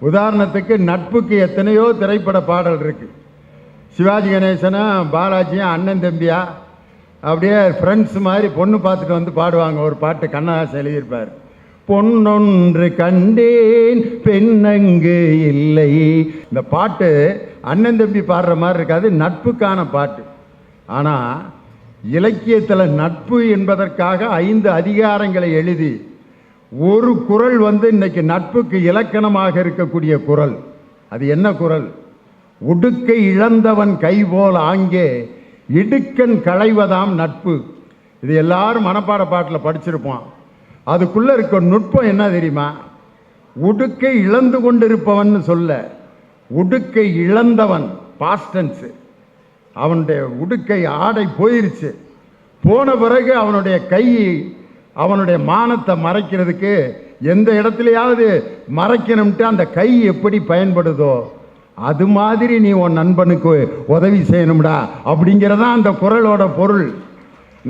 உதாரணத்துக்கு நட்புக்கு எத்தனையோ திரைப்பட பாடல் இருக்கு. சிவாஜி கணேசனும் பாலாஜியும் அண்ணன் தம்பியா அப்படியே ஃப்ரெண்ட்ஸ் மாதிரி பொண்ணு பார்த்துட்டு வந்து பாடுவாங்க. ஒரு பாட்டு கண்ணதாசன் எழுதியிருப்பார், பொன்னொன்று கண்டேன் பெண்ணங்கு இல்லை. இந்த பாட்டு அண்ணன் தம்பி பாடுற மாதிரி இருக்காது, நட்புக்கான பாட்டு. ஆனால் இலக்கியத்தில் நட்பு என்பதற்காக 5 அதிகாரங்களை எழுதி ஒரு குறள் இன்னைக்கு நட்புக்கு இலக்கணமாக இருக்கக்கூடிய குறள். அது என்ன குறள்? உடுக்கை இழந்தவன் கைபோல் ஆங்கே இடுக்கன் களைவதாம் நட்பு. இது எல்லாரும் மனப்பாட பாட்டில் படிச்சிருப்போம். அதுக்குள்ள இருக்க நுட்பம் என்ன தெரியுமா? உடுக்கை இழந்து கொண்டிருப்பவன் சொல்ல, உடுக்கை இழந்தவன் பாஸ்டன்ஸ். அவனுடைய உடுக்கை ஆடை போயிருச்சு. போன பிறகு அவனுடைய கை அவனுடைய மானத்தை மறைக்கிறதுக்கு எந்த இடத்துலையாவது மறைக்கணும்ட்டு அந்த கை எப்படி பயன்படுதோ அது மாதிரி நீ உன் நண்பனுக்கு உதவி செய்யணும்டா அப்படிங்கிறதா அந்த குறளோட பொருள்.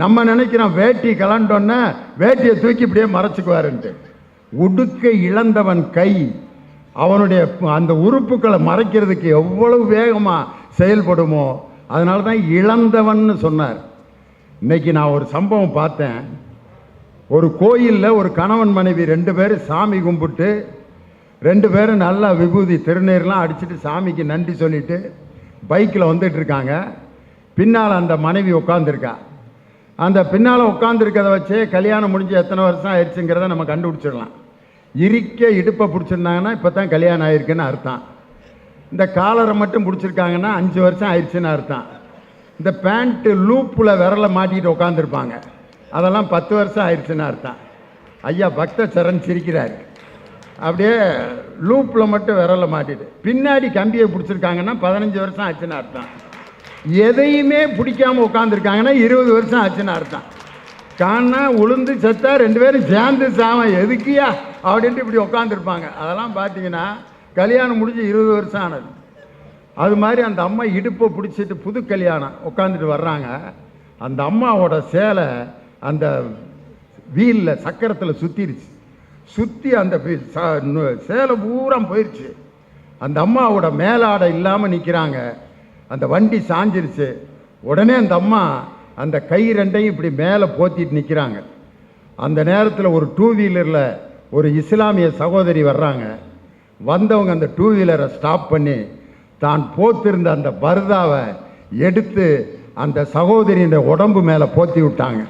நம்ம நினைக்கிறோம் வேட்டி கலண்டோன்னா வேட்டியை தூக்கி இப்படியே மறைச்சிக்குவாருன்ட்டு. உடுக்கை இழந்தவன் கை அவனுடைய அந்த உறுப்புகளை மறைக்கிறதுக்கு எவ்வளவு வேகமாக செயல்படுமோ அதனால தான் இழந்தவன் சொன்னார். இன்னைக்கு நான் ஒரு சம்பவம் பார்த்தேன். ஒரு கோயிலில் ஒரு கணவன் மனைவி 2 பேரும் சாமி கும்பிட்டு 2 பேரும் நல்லா விபூதி திருநீர்லாம் அடிச்சுட்டு சாமிக்கு நன்றி சொல்லிட்டு பைக்கில் வந்துட்டு இருக்காங்க. பின்னால் அந்த மனைவி உட்காந்துருக்கா. அந்த பின்னால் உட்காந்துருக்கிறத வச்சே கல்யாணம் முடிஞ்சு எத்தனை வருஷம் ஆயிடுச்சுங்கிறத நம்ம கண்டுபிடிச்சிடலாம். இறுக்க இடுப்பை பிடிச்சிருந்தாங்கன்னா இப்போ தான் கல்யாணம் ஆயிருக்குன்னு அர்த்தம். இந்த காலரை மட்டும் பிடிச்சிருக்காங்கன்னா 5 வருஷம் ஆயிடுச்சுன்னு அர்த்தம். இந்த பேண்ட்டு லூப்பில் விரலை மாட்டிக்கிட்டு உட்காந்துருப்பாங்க, அதெல்லாம் 10 வருஷம் ஆயிடுச்சுன்னு அர்த்தம். ஐயா பக்த சரண் சிரிக்கிறார். அப்படியே லூப்பில் மட்டும் விரலை மாட்டிட்டு பின்னாடி கம்பியை பிடிச்சிருக்காங்கன்னா 15 வருஷம் ஆச்சுன்னு அர்த்தம். எதையுமே பிடிக்காமல் உட்காந்துருக்காங்கன்னா 20 வருஷம் ஆச்சுன்னு அர்த்தம். காணா உளுந்து செத்தா 2 பேரும் சேர்ந்து சாம எதுக்கியா அப்படின்ட்டு இப்படி உட்காந்துருப்பாங்க. அதெல்லாம் பார்த்தீங்கன்னா கல்யாணம் முடிஞ்சு 20 வருஷம் ஆனது. அது மாதிரி அந்த அம்மா இடுப்பை பிடிச்சிட்டு புது கல்யாணம் உட்காந்துட்டு வர்றாங்க. அந்த அம்மாவோட சேலை அந்த வீலில் சக்கரத்தில் சுற்றிருச்சு. சுற்றி அந்த சேலை பூரா போயிடுச்சு. அந்த அம்மாவோட மேலாடை இல்லாமல் நிற்கிறாங்க. அந்த வண்டி சாஞ்சிருச்சு. உடனே அந்த அம்மா அந்த கை 2ஐயும் இப்படி மேலே போத்திட்டு நிற்கிறாங்க. அந்த நேரத்தில் ஒரு 2 வீலரில் ஒரு இஸ்லாமிய சகோதரி வர்றாங்க. வந்தவங்க அந்த 2 வீலரை ஸ்டாப் பண்ணி தான் போத்திருந்த அந்த பர்தாவை எடுத்து அந்த சகோதரியின் உடம்பு மேலே போத்தி விட்டாங்க.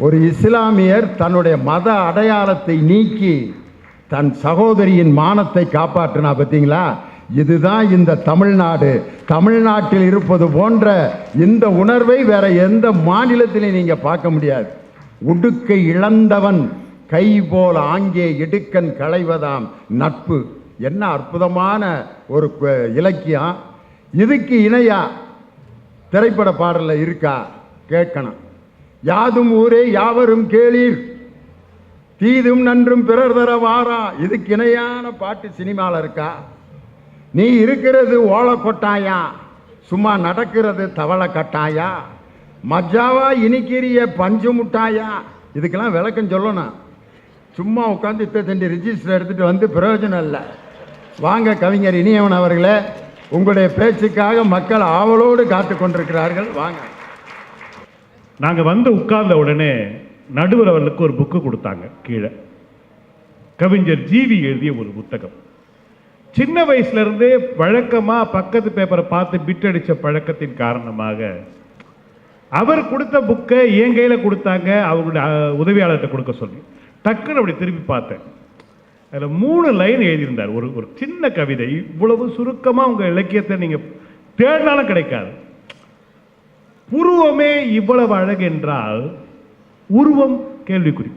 ஒரு இஸ்லாமியர் தன்னுடைய மத அடையாளத்தை நீக்கி தன் சகோதரியின் மானத்தை காப்பாற்றினா பார்த்தீங்களா? இதுதான் இந்த தமிழ்நாடு. தமிழ்நாட்டில் இருப்பது போன்ற இந்த உணர்வை வேற எந்த மாநிலத்திலையும் நீங்க பார்க்க முடியாது. உடுக்கை இழந்தவன் கை போல் ஆங்கே இடுக்கன் களைவதாம் நட்பு. என்ன அற்புதமான ஒரு இலக்கியம்! இதுக்கு இணையா திரைப்பட பாடல்ல இருக்கா? கேட்கணும். யாதும் ஊரே யாவரும் கேளீர், தீதும் நன்றும் பிறர் தர வாரா. இதுக்கு இணையான பாட்டு சினிமாவில் இருக்கா? நீ இருக்கிறது ஓலை கொட்டாயா, சும்மா நடக்கிறது தவளை கட்டாயா, மஜாவா இனிக்கிறிய பஞ்சு முட்டாயா. இதுக்கெல்லாம் விளக்கம் சொல்லணும். சும்மா உட்காந்து இப்ப ரிஜிஸ்டர் எடுத்துட்டு வந்து பிரயோஜனம் இல்லை. வாங்க கவிஞர் இனியவன் அவர்களே, உங்களுடைய பேச்சுக்காக மக்கள் ஆவலோடு காத்து கொண்டிருக்கிறார்கள். வாங்க. நாங்கள் வந்து உட்கார்ந்த உடனே நடுவர் அவர்களுக்கு ஒரு புக்கு கொடுத்தாங்க. கீழே கவிஞர் ஜீவி எழுதிய ஒரு புத்தகம். சின்ன வயசுல இருந்தே வழக்கமா பக்கத்து பேப்பரை பார்த்து பிட் அடிச்ச பழக்கத்தின் காரணமாக அவர் கொடுத்த புக்கை என் கையில கொடுத்தாங்க. அவங்களுடைய உதவியாளர்கிட்ட கொடுக்க சொல்லி டக்குன்னு அப்படி திருப்பி பார்த்தேன். அதில் 3 லைன் எழுதியிருந்தார். ஒரு சின்ன கவிதை. இவ்வளவு சுருக்கமாக உங்கள் இலக்கியத்தை நீங்கள் தேடினாலும் கிடைக்காது. புருவமே இவ்வளவு அழகு என்றால் உருவம் கேள்விக்குறி.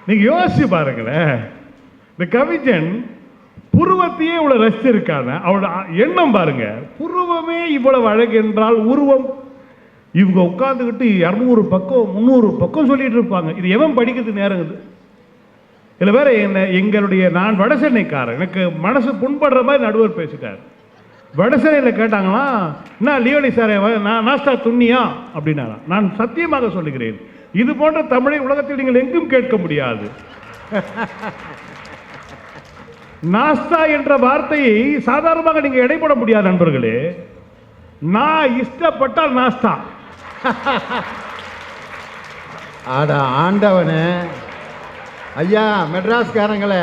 நீங்க யோசிச்சு பாருங்களேன். இந்த கவிஞன் புருவத்தையே இவ்வளவு ரசிச்சிருக்காங்க. அவளோட எண்ணம் பாருங்க. புருவமே இவ்வளவு அழகு என்றால் உருவம். இவங்க உட்கார்ந்துக்கிட்டு 200 பக்கம் 300 பக்கம் சொல்லிட்டு இருப்பாங்க. இது எவன் படிக்கிறது நேரம்? இதுல வேற என்ன, எங்களுடைய நான் வடசென்னைக்காரன், எனக்கு மனசு புண்படுற மாதிரி நடுவர் பேசிட்டார். வடசென்னையில் கேட்டாங்களா, என்ன லியோனி சாரே நாஸ்டா துண்ணியா அப்படின்னா, நான் சத்தியமாக சொல்லுகிறேன், இது போன்ற தமிழை உலகத்தில் நீங்கள் எங்கும் கேட்க முடியாது. நாஸ்தா என்ற வார்த்தையை சாதாரணமாக நீங்க எடைபட முடியாது நண்பர்களே. நான் இஷ்டப்பட்டால் நாஸ்தா. ஆட ஆண்டவனே, ஐயா மெட்ராஸ்காரங்களே,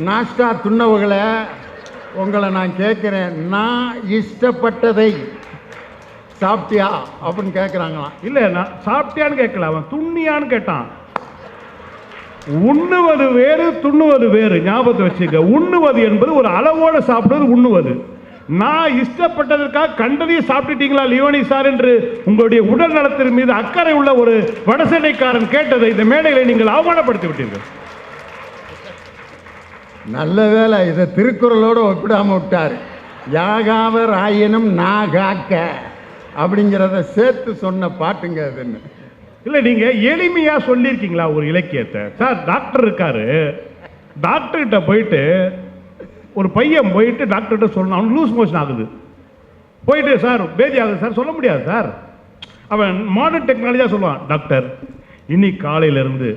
நாஸ்டா துண்ணவுகளை உங்களை நான் கேட்குறேன், நான் இஷ்டப்பட்டதை சாப்பிட்டியா அப்படின்னு கேட்குறாங்களாம். இல்லை, நான் சாப்பிட்டியான்னு கேட்கல, அவன் துண்ணியான்னு கேட்டான். உண்ணுவது வேறு, துண்ணுவது வேறு. ஞாபகத்தை வச்சுக்க. உண்ணுவது என்பது ஒரு அளவோடு சாப்பிடுவது உண்ணுவது. நான் இஷ்டப்பட்டதற்காக கண்டதையும் சாப்பிட்டுட்டீங்களா லியோனி சார் என்று உங்களுடைய உடல் நலத்தின் மீது அக்கறை உள்ள ஒரு வடசென்னைக்காரன் கேட்டதை இந்த மேடையில் நீங்கள் அவமானப்படுத்தி விட்டீர்கள். நல்ல வேலை இதை திருக்குறளோடு ஒப்பிடாம விட்டார். யாகாவர் ஆயினும் நாகாக்க அப்படிங்கிறத சேர்த்து சொன்ன பாட்டுங்க அதுன்னு. இல்லை, நீங்க எளிமையா சொல்லியிருக்கீங்களா ஒரு இலக்கியத்தை? சார் டாக்டர் இருக்காரு, டாக்டர்கிட்ட போயிட்டு ஒரு பையன் போயிட்டு டாக்டர்கிட்ட சொல்லணும், அவனுக்கு லூஸ் மோஷன் ஆகுது, போயிட்டு சார் பேதி ஆகுது சார் சொல்ல முடியாது சார். அவன் மாடர்ன் டெக்னாலஜியாக சொல்லுவான், டாக்டர் இன்னைக்கு காலையிலேருந்து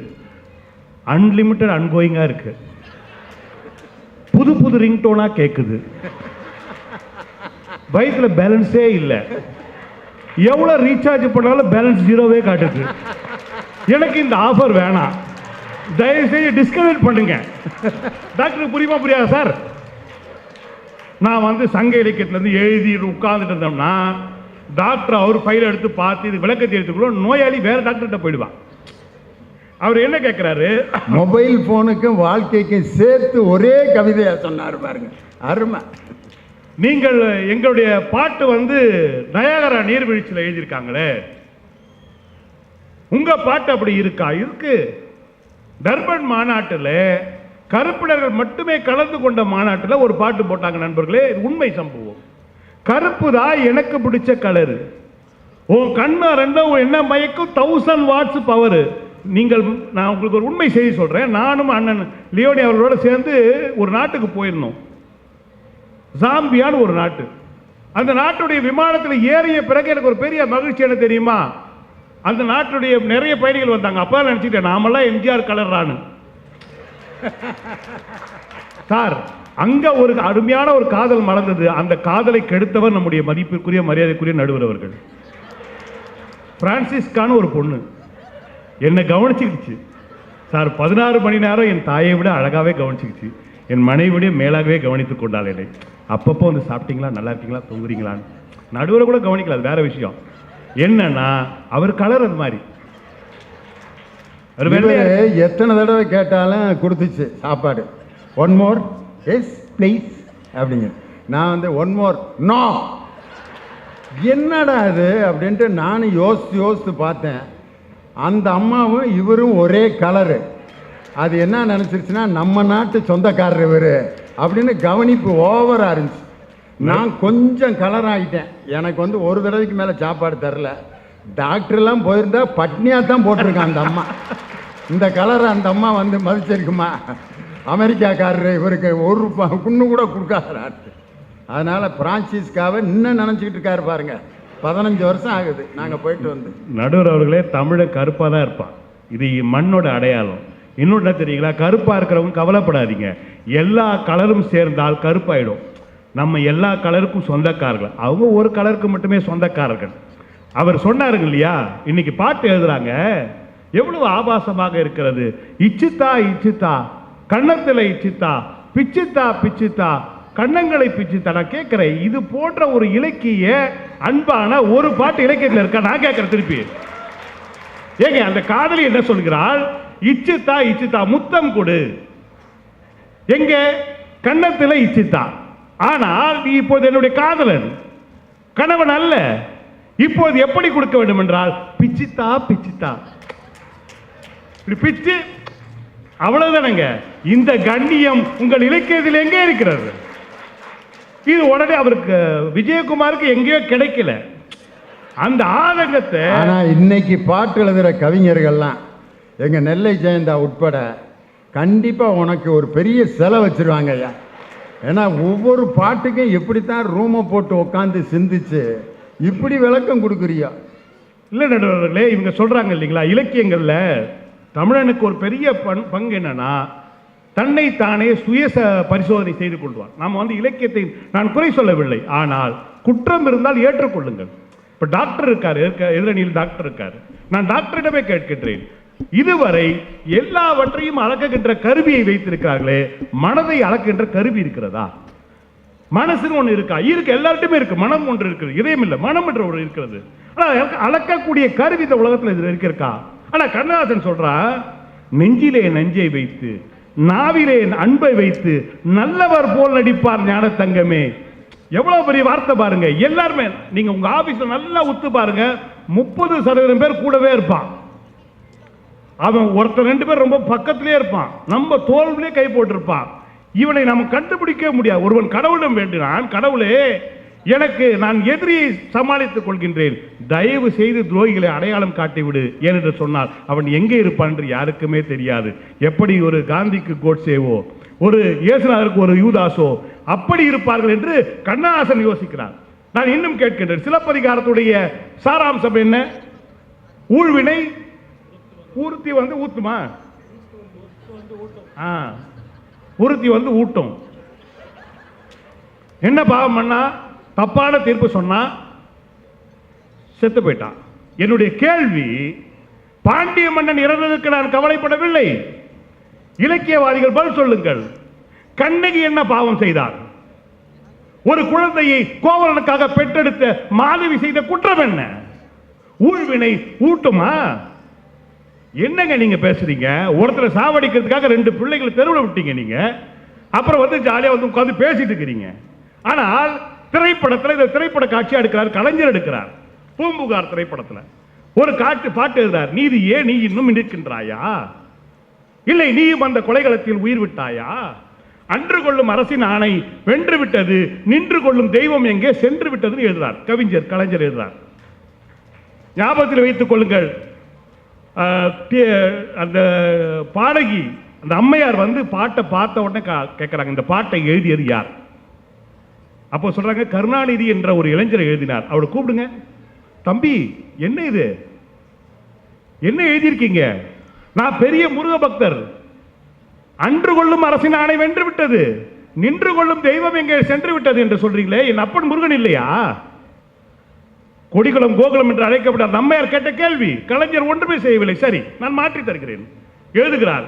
அன்லிமிட்டட் அன்கோயிங்காக இருக்கு, புது புது ரிங்டோனாக கேட்குது, பைக்கில் பேலன்ஸே இல்லை, எவ்வளோ ரீசார்ஜ் பண்ணாலும் பேலன்ஸ் ஜீரோவே காட்டுது, எனக்கு இந்த ஆஃபர் வேணாம், தயவு செய்து டிஸ்கனெக்ட் பண்ணுங்க. டாக்டருக்கு புரியுமா புரியாதா சார்? நான் வந்து சங்க இலக்கியத்திலேருந்து எழுதி உட்கார்ந்துட்டு இருந்தோம்னா டாக்டர் அவர் ஃபைலை எடுத்து பார்த்து இது விளக்கத்தை எடுத்துக்கொள்ள நோயாளி வேற டாக்டர்கிட்ட போயிடுவான். அவர் என்ன கேட்குறாரு, மொபைல் ஃபோனுக்கும் வாழ்க்கைக்கும் சேர்த்து ஒரே கவிதையா சொன்னார் பாருங்க, அருமை. நீங்கள் எங்களுடைய பாட்டு வந்து நயாகரா நீர்வீழ்ச்சியில் எழுதியிருக்காங்களே, உங்க பாட்டு அப்படி இருக்கா? இருக்கு. டர்பன் மாநாட்டில் கருப்பினர்கள் மட்டுமே கலந்து கொண்ட மாநாட்டில் ஒரு பாட்டு போட்டாங்க நண்பர்களே, உண்மை சம்பவம். கருப்பு தான் எனக்கு பிடிச்ச கலரு, உன் கண்ணா ரெண்டும் என்ன மயக்கும் 1000 வாட்ஸ் பவர். நீங்கள், நான் உங்களுக்கு ஒரு உண்மை செய்தி சொல்றேன். நானும் அண்ணன் லியோனி அவர்களோட சேர்ந்து ஒரு நாட்டுக்கு போயிருந்தோம், ஜாம்பியான்னு ஒரு நாட்டு. அந்த நாட்டுடைய விமானத்தில் ஏறிய பிறகு எனக்கு ஒரு பெரிய மகிழ்ச்சி என்ன தெரியுமா, அந்த நாட்டுடைய நிறைய பயணிகள் வந்தாங்க. அப்போ நினைச்சிட்டேன் நாமெல்லாம் எம்ஜிஆர் கலர்றான்னு. சார் அங்க ஒரு அருமையான ஒரு காதல் மலர்ந்தது. அந்த காதலை கெடுத்தவர் நம்முடைய மதிப்பிற்குரிய மரியாதைக்குரிய நடுவர் அவர்கள். பிரான்சிஸ்கான ஒரு பொண்ணு என்னை கவனிச்சுக்கிச்சு சார். 16 மணி நேரம் என் தாயை விட அழகாவே கவனிச்சுக்கிச்சு, என் மனைவிடைய மேலாகவே கவனித்துக் கொண்டாள் என்னை. அப்பப்போ வந்து சாப்பிட்டீங்களா, நல்லா இருக்கீங்களா, தூங்குறீங்களான்னு. நடுவரை கூட கவனிக்கல, அது வேற விஷயம். என்னன்னா அவர் கலர் அது மாதிரி. எத்தனை தடவை கேட்டாலும் கொடுத்துச்சு சாப்பாடு. 1 more எஸ் ப்ளீஸ் அப்படிங்க. நான் வந்து 1 more நோ, என்னடா அது அப்படின்ட்டு நானும் யோசித்து பார்த்தேன். அந்த அம்மாவும் இவரும் ஒரே கலரு. அது என்ன நினச்சிருச்சுன்னா நம்ம நாட்டு சொந்தக்காரர் இவர் அப்படின்னு கவனிப்பு ஓவராக இருந்துச்சு. நான் கொஞ்சம் கலர் ஆகிட்டேன். எனக்கு வந்து ஒரு தடவைக்கு மேலே சாப்பாடு தரல. டாக்டர்லாம் போயிருந்தா பட்னியாக தான் போட்டிருக்கான் அந்த அம்மா. இந்த கலரை அந்த அம்மா வந்து மதிச்சிருக்குமா? அமெரிக்காக்காரரு இவருக்கு ₹1 குன்னு கூட கொடுக்காதாரு. அதனால் பிரான்சிஸ்காவை இன்னும் நினச்சிக்கிட்டு இருக்காரு பாருங்க. 15 வருஷம் ஆகுது நாங்கள் போயிட்டு வந்து. நடுவர் அவர்களே, தமிழை கருப்பாக தான் இருப்பான், இது மண்ணோட அடையாளம். இன்னொன்று என்ன தெரியுங்களா, கருப்பாக இருக்கிறவங்க கவலைப்படாதீங்க, எல்லா கலரும் சேர்ந்தால் கருப்பாயிடும். நம்ம எல்லா கலருக்கும் சொந்தக்காரர்கள், அவங்க ஒரு கலருக்கு மட்டுமே சொந்தக்காரர்கள். அவர் சொன்னாருங்க இல்லையா, இன்னைக்கு பாட்டு எழுதுறாங்க, எவ்வளவு ஆபாசமாக இருக்கிறது. இச்சித்தா இச்சித்தா கண்ணத்தில் இச்சித்தா, பிச்சித்தா பிச்சித்தா கண்ணங்களை பிச்சித்தா. நான் கேட்கிறேன், இது போன்ற ஒரு இலக்கிய அன்பான ஒரு பாட்டு இலக்கியத்தில் இருக்கா? நான் கேட்கிறேன் திருப்பி. ஏங்க அந்த காதலி என்ன சொல்கிறாள், இச்சித்தா இச்சித்தா முத்தம் கொடு, எங்க கண்ணத்தில் இச்சித்தா. ஆனால் நீ இப்போது என்னுடைய காதலன் கணவன் அல்ல, இப்போது எப்படி கொடுக்க வேண்டும் என்றால் பிச்சித்தா பிச்சித்தா, பிச்சு, அவ்வளவுதானங்க. இந்த கண்ணியம் உங்கள் இலக்கியத்தில் எங்கே இருக்கிறது? இது உடனே அவருக்கு விஜயகுமாருக்கு எங்கேயோ கிடைக்கல அந்த ஆதங்கத்தை. ஆனா இன்னைக்கு பாட்டு எழுதுற கவிஞர்கள்லாம் எங்க நெல்லை ஜெயந்தா உட்பட கண்டிப்பா உனக்கு ஒரு பெரிய செலவு வச்சிருவாங்க ஐயா. ஏன்னா ஒவ்வொரு பாட்டுக்கும் எப்படித்தான் ரூமை போட்டு உட்காந்து சிந்திச்சு இப்படி விளக்கம் கொடுக்குறியா? இல்லை நடுவர்களே, இவங்க சொல்றாங்க இல்லைங்களா, இலக்கியங்கள்ல தமிழனுக்கு ஒரு பெரிய பங்கு என்னன்னா, தன்னை தானே சுய பரிசோதனை செய்து கொள்வார். நாம் வந்து இலக்கியத்தை நான் குறை சொல்லவில்லை, ஆனால் குற்றம் இருந்தால் ஏற்றுக்கொள்ளுங்கள். இப்ப டாக்டர் இருக்காரு, எதிரணியில் டாக்டர் இருக்காரு, நான் டாக்டரிடமே கேட்கின்றேன், இதுவரை எல்லாவற்றையும் அளக்குகின்ற கருவியை வைத்திருக்கிறார்களே, மனதை அளக்கின்ற கருவி இருக்கிறதா? மனசுன்னு ஒன்று இருக்கா? இருக்கு, எல்லார்ட்டுமே இருக்கு. மனம் ஒன்று இருக்கிறது, இதயம் இல்லை, மனம் என்ற ஒரு இருக்கிறது. ஆனா அளக்கக்கூடிய கருவி இந்த உலகத்தில் இது இருக்கா? ஆனா கண்ணதாசன் சொல்றா, நெஞ்சிலே நெஞ்சை வைத்து நாவிலே அன்பை வைத்து நல்லவர் போல் நடிப்பார் ஞான தங்கமே. எவ்வளவு பெரிய வார்த்தை பாருங்க. எல்லாருமே நீங்க உங்க ஆபீஸ்ல நல்லா உத்து பாருங்க, 30% பேர் கூடவே இருப்பான். அவன் ஒருத்தர் 2 பேர் ரொம்ப பக்கத்திலே இருப்பான், நம்ம தோல்விலே கை போட்டிருப்பான். இவனை நம்ம கண்டுபிடிக்க முடியாது. ஒருவன் கடவுளிடம் வேண்டினான், கடவுளே எனக்கு நான் எதிரியை சமாளித்துக் கொள்கின்றேன், தயவு செய்து துரோகிகளை அடையாளம் காட்டிவிடு ஏனென்று சொன்னால் அவன் எங்கே இருப்பான் என்று யாருக்குமே தெரியாது. எப்படி ஒரு காந்திக்கு கோட்சேவோ, ஒரு இயேசுநாதருக்கு ஒரு யூதாசோ அப்படி இருப்பார்கள் என்று கண்ணதாசன் யோசிக்கிறார். நான் இன்னும் கேட்கின்றேன், சிலப்பதிகாரத்துடைய சாராம்சம் என்ன? ஊழ்வினை ஊர்த்தி வந்து ஊத்துமா? ஊர்த்தி வந்து ஊட்டும். என்ன பாவம் பண்ணா? தப்பான தீர்ப்பு சொன்னா செத்து போயிட்டான். என்னுடைய கேள்வி, பாண்டிய மன்னன் இறந்ததற்கு நான் கவலைப்படவில்லை. இலக்கியவாதிகள் பதில் சொல்லுங்கள். கண்ணகி என்ன பாவம் செய்தார்? ஒரு குழந்தையை கோவலனுக்காக பெற்றெடுத்த மாதவி செய்த குற்றம் என்ன? ஊழ்வினை ஊட்டுமா? என்னங்க நீங்க பேசுறீங்க? ஒருத்தரை சாவடிக்கிறதுக்காக 2 பிள்ளைகளை தெருவில் விட்டீங்க நீங்க, அப்புறம் வந்து ஜாலியா வந்து உட்கார்ந்து பேசிட்டு இருக்கிறீங்க. ஆனால் திரைப்படத்தில் இந்த திரைப்பட காட்சி எடுக்கிறார், கலைஞர் எடுக்கிறார். பூம்புகார் திரைப்படத்தில் ஒரு பாட்டு எழுதுறார், நீதியே நீ இன்னும் இருக்கின்றாயா, இல்லை நீயும் அந்த கொலைகளத்தில் உயிர் விட்டாயா, அன்று கொள்ளும் அரசின் ஆணை வென்று விட்டது, நின்று கொள்ளும் தெய்வம் எங்கே சென்று விட்டதுன்னு எழுதுறார் கவிஞர், கலைஞர் எழுதுறார். ஞாபகத்தில் வைத்துக் கொள்ளுங்கள், அந்த பாடகி அந்த அம்மையார் வந்து பாட்டை பார்த்த உடனே கேட்கிறாங்க, இந்த பாட்டை எழுதியது யார்? அப்போ சொல்றாங்க, கருணாநிதி என்ற ஒரு இளைஞரை எழுதினார். அவரை கூப்பிடுங்க. தம்பி என்ன இது, என்ன எழுதியிருக்கீங்க? நான் பெரிய முருக பக்தர், அன்று கொள்ளும் அரசின் ஆணை வென்று விட்டது, நின்று கொள்ளும் தெய்வம் எங்கே சென்று விட்டது என்று சொல்றீங்களே, என் அப்பன் முருகன் இல்லையா? கொடிகுளம் கோகுலம் என்று அழைக்கப்பட்ட அம்மையார் கேட்ட கேள்வி கலைஞர் ஒன்றுமே செய்யவில்லை. சரி, நான் மாற்றி தருகிறேன். எழுதுகிறார்,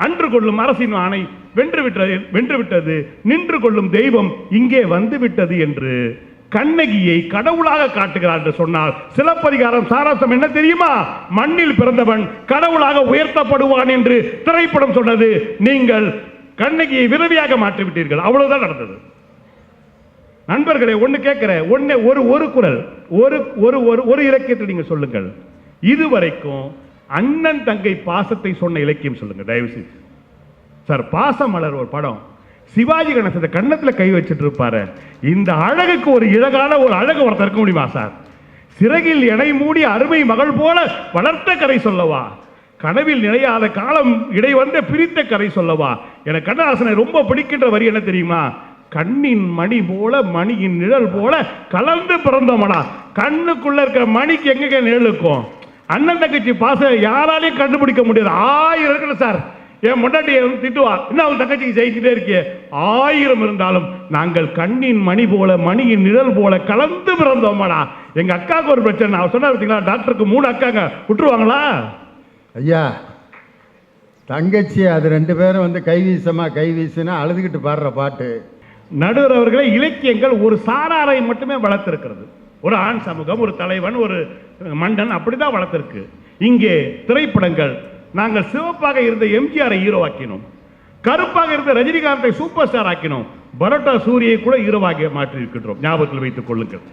அன்று கொள்ளும் அரசின் ஆணை வென்று விட்டது, நின்று கொள்ளும் தெய்வம் இங்கே வந்து விட்டது என்று கண்ணகியை கடவுளாக காட்டுகிறார் என்று சொன்னால் சிலப்பதிகாரம் சாராம்சம் என்ன தெரியுமா? மண்ணில் பிறந்தவன் கடவுளாக உயர்த்தப்படுவான் என்று திரைப்படம் சொன்னது. நீங்கள் கண்ணகியை விதவியாக மாற்றிவிட்டீர்கள். அவ்வளவுதான் நடந்தது. நண்பர்களே, ஒன்னு கேட்கிறேன், ஒரு குரல், ஒரு இலக்கியத்தில் நீங்க சொல்லுங்கள், இதுவரைக்கும் அண்ணன் தங்கை பாசத்தை சொன்ன இலக்கியம் சொல்லுங்க தயவு செய்து. சார், பாசமலர் ஒரு படம், சிவாஜி கணேசன் கண்ணத்துல கை வச்சுட்டு இருப்பாரு. இந்த அழகுக்கு ஒரு இழகான ஒரு அழகு ஒருத்தர் இருக்க முடியுமா சார்? சிறகில் எடை மூடி அருமை மகள் போல வளர்த்த கரை சொல்லவா, கனவில் நிலையாத காலம் இடை வந்த பிரித்த கரை சொல்லவா. எனக்கு கண்ணதாசனை ரொம்ப பிடிக்கின்ற வரி என்ன தெரியுமா? கண்ணின் மணி போல மணியின் நிழல் போல கலந்து பிறந்தோமடா. கண்ணுக்குள்ள இருக்கிற மணிக்கு எங்க நிழல் இருக்கும்? அண்ணன் தங்கச்சி பாசம் யாராலையும் கண்டுபிடிக்க முடியாது. 1000 இருக்குல்ல சார், என் முன்னாடி திட்டுவா, என்ன அவன் தங்கச்சிக்கு ஜெயிச்சுட்டே இருக்கே. 1000 இருந்தாலும் நாங்கள் கண்ணின் மணி போல மணியின் நிழல் போல கலந்து பிறந்தோமாடா. எங்க அக்காவுக்கு ஒரு பிரச்சனை, அவர் சொன்னா பார்த்தீங்களா, டாக்டருக்கு 3 அக்காங்க, விட்டுருவாங்களா? ஐயா, தங்கச்சி அது 2 பேரும் வந்து கைவீசமா கைவீசுனா அழுதுகிட்டு பாடுற பாட்டு. நடுவர் அவர்களே, இலக்கியங்கள் ஒரு சாராரை மட்டுமே வளர்த்திருக்கிறது. ஒரு ஆண் சமூகம், ஒரு தலைவன், ஒரு மன்னன், அப்படிதான் வளர்த்திருக்கு. இங்கே திரைப்படங்கள், நாங்கள் சிவப்பாக இருந்த எம்ஜிஆரை ஹீரோவாக்கினோம், கருப்பாக இருந்த ரஜினிகாந்தை சூப்பர் ஸ்டார் ஆக்கினோம், பரோட்டா சூரியை கூட ஹீரோவாக மாற்றி இருக்கின்றோம். ஞாபகத்தில் வைத்துக் கொள்ளுங்கள்.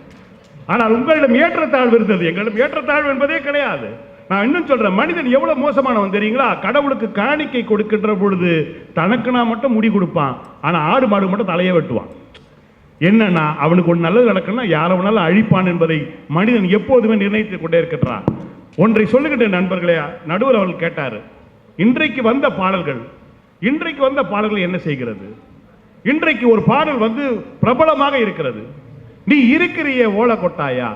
ஆனால் உங்களிடம் ஏற்றத்தாழ்வு இருந்தது, எங்களிடம் ஏற்றத்தாழ்வு என்பதே கிடையாது. நான் இன்னும் சொல்றேன், மனிதன் எவ்வளவு மோசமானவன் தெரியுங்களா? கடவுளுக்கு காணிக்கை கொடுக்கின்ற பொழுது தனக்கு நான் மட்டும் முடி கொடுப்பான், ஆனா ஆடு மாடு மட்டும் தலையை வெட்டுவான். என்னன்னா, அவனுக்கு ஒன்று நல்லது நடக்கணும்னா யாரவனாலும் அழிப்பான் என்பதை மனிதன் எப்போதுமே நிர்ணயித்துக் கொண்டே இருக்கின்றான். ஒன்றை சொல்லுகின்ற நண்பர்களே, நடுவர் அவர்கள் கேட்டார், இன்றைக்கு வந்த பாடல்கள் என்ன செய்கிறது? இன்றைக்கு ஒரு பாடல் வந்து பிரபலமாக இருக்கிறது, நீ இருக்கிறிய ஓலை கொட்டாயா.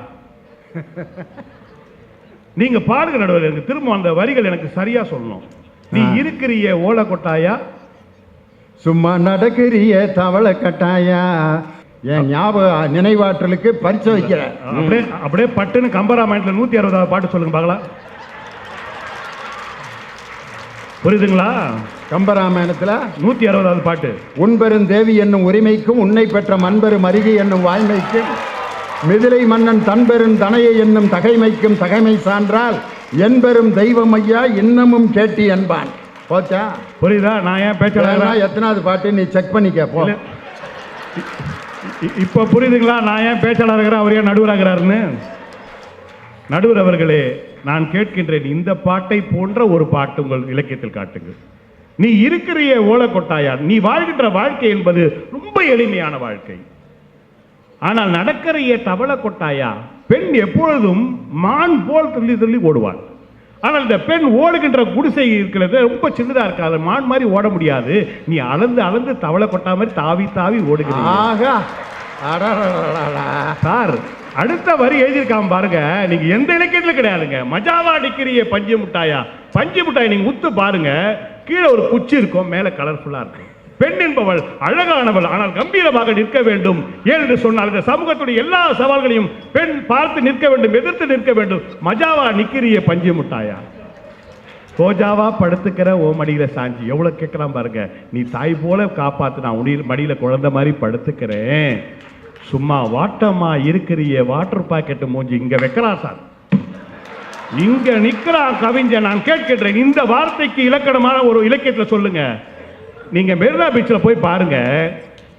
நீங்க பாடுங்க நடுவர், எனக்கு திரும்ப அந்த வரிகள் எனக்கு சரியா சொல்லணும். நீ இருக்கிறிய ஓலை கொட்டாயா, சும்மா நடக்கிறிய தவளை கட்டாயா என் ஞாபக நினைவாற்றலுக்கு பரிசு வைக்கிறேன். அப்படியே பட்டுன்னு கம்பராமாயணத்தில் 160வது பாட்டு சொல்லுங்க பார்க்கலாம். புரியுதுங்களா? கம்பராமாயணத்துல 160வது பாட்டு. உன்பெரும் தேவி என்னும் உரிமைக்கும் உன்னை பெற்ற மண்பெரும் அருகி என்னும் வாய்மைக்கும் மிதிலை மன்னன் தன்பெரும் தனையை என்னும் தகைமைக்கும் தகைமை சான்றால் என்பெரும் தெய்வம் ஐயா இன்னமும் கேட்டி என்பான். போச்சா? புரியுதா? நான் ஏன் பேச்சாளர் எத்தனாவது பாட்டு நீ செக் பண்ணிக்க போ. இப்ப புரியுதுங்களா நான் ஏன் பேச்சாளர் இருக்கிறேன், அவர் ஏன் நடுவராகிறாருன்னு? நடுவர் அவர்களே, நான் கேட்கின்றேன், இந்த பாட்டை போன்ற ஒரு பாட்டு உங்கள் இலக்கியத்தில் காட்டுங்கள். நீ இருக்கிறிய ஓலக்கொட்டாயா, நீ வாழ்கின்ற வாழ்க்கை என்பது ரொம்ப எளிமையான வாழ்க்கை. ஆனால் நடக்கிறைய தவளை கொட்டாயா, பெண் எப்பொழுதும் மான் போல் துள்ளி துள்ளி ஓடுவாள். ஆனால் இந்த பெண் ஓடுகின்ற குடிசை இருக்கிறது ரொம்ப சின்னதா இருக்காது, மான் மாதிரி ஓட முடியாது. நீ அளந்து அளந்து தவளை கொட்டா மாதிரி தாவி தாவி ஓடுகிறீங்க சார். அடுத்த வரி எழுதியிருக்காம பாருங்க, நீங்க எந்த இலக்கியத்துல கிடையாதுங்க. மஜாவா அடிக்கிறிய பஞ்சு முட்டாயா, பஞ்சு முட்டாய் நீங்க உத்து பாருங்க, கீழே ஒரு குச்சி இருக்கும், மேல கலர்ஃபுல்லா இருக்கும். பெண் என்பவள் அழகானவள், ஆனால் கம்பீரமாக நிற்க வேண்டும். ஏனென்று சொன்னால் இந்த சமூகத்துடைய எல்லா சவால்களையும் பெண் பார்த்து நிற்க வேண்டும், எதிர்த்து நிற்க வேண்டும். மஜாவா நிக்கிறிய பஞ்சு முட்டாயா, கோஜாவா படுத்துக்கிற ஓ மடியில சாஞ்சி. எவ்வளவு கேட்கலாம் பாருங்க, நீ தாய் போல காப்பாத்து, நான் உன்னில் மடியில குழந்தை மாதிரி படுத்துக்கிறேன். சும்மா வாட்டமா இருக்கிறிய வாட்டர் பாக்கெட் மூஞ்சி இங்க வைக்கிறான் சார், இங்க நிக்கிறான் கவிஞன். நான் கேட்கிறேன், இந்த வார்த்தைக்கு இலக்கணமான ஒரு இலக்கியத்துல சொல்லுங்க. நீங்க மெரினா பீச்சில் போய் பாருங்க,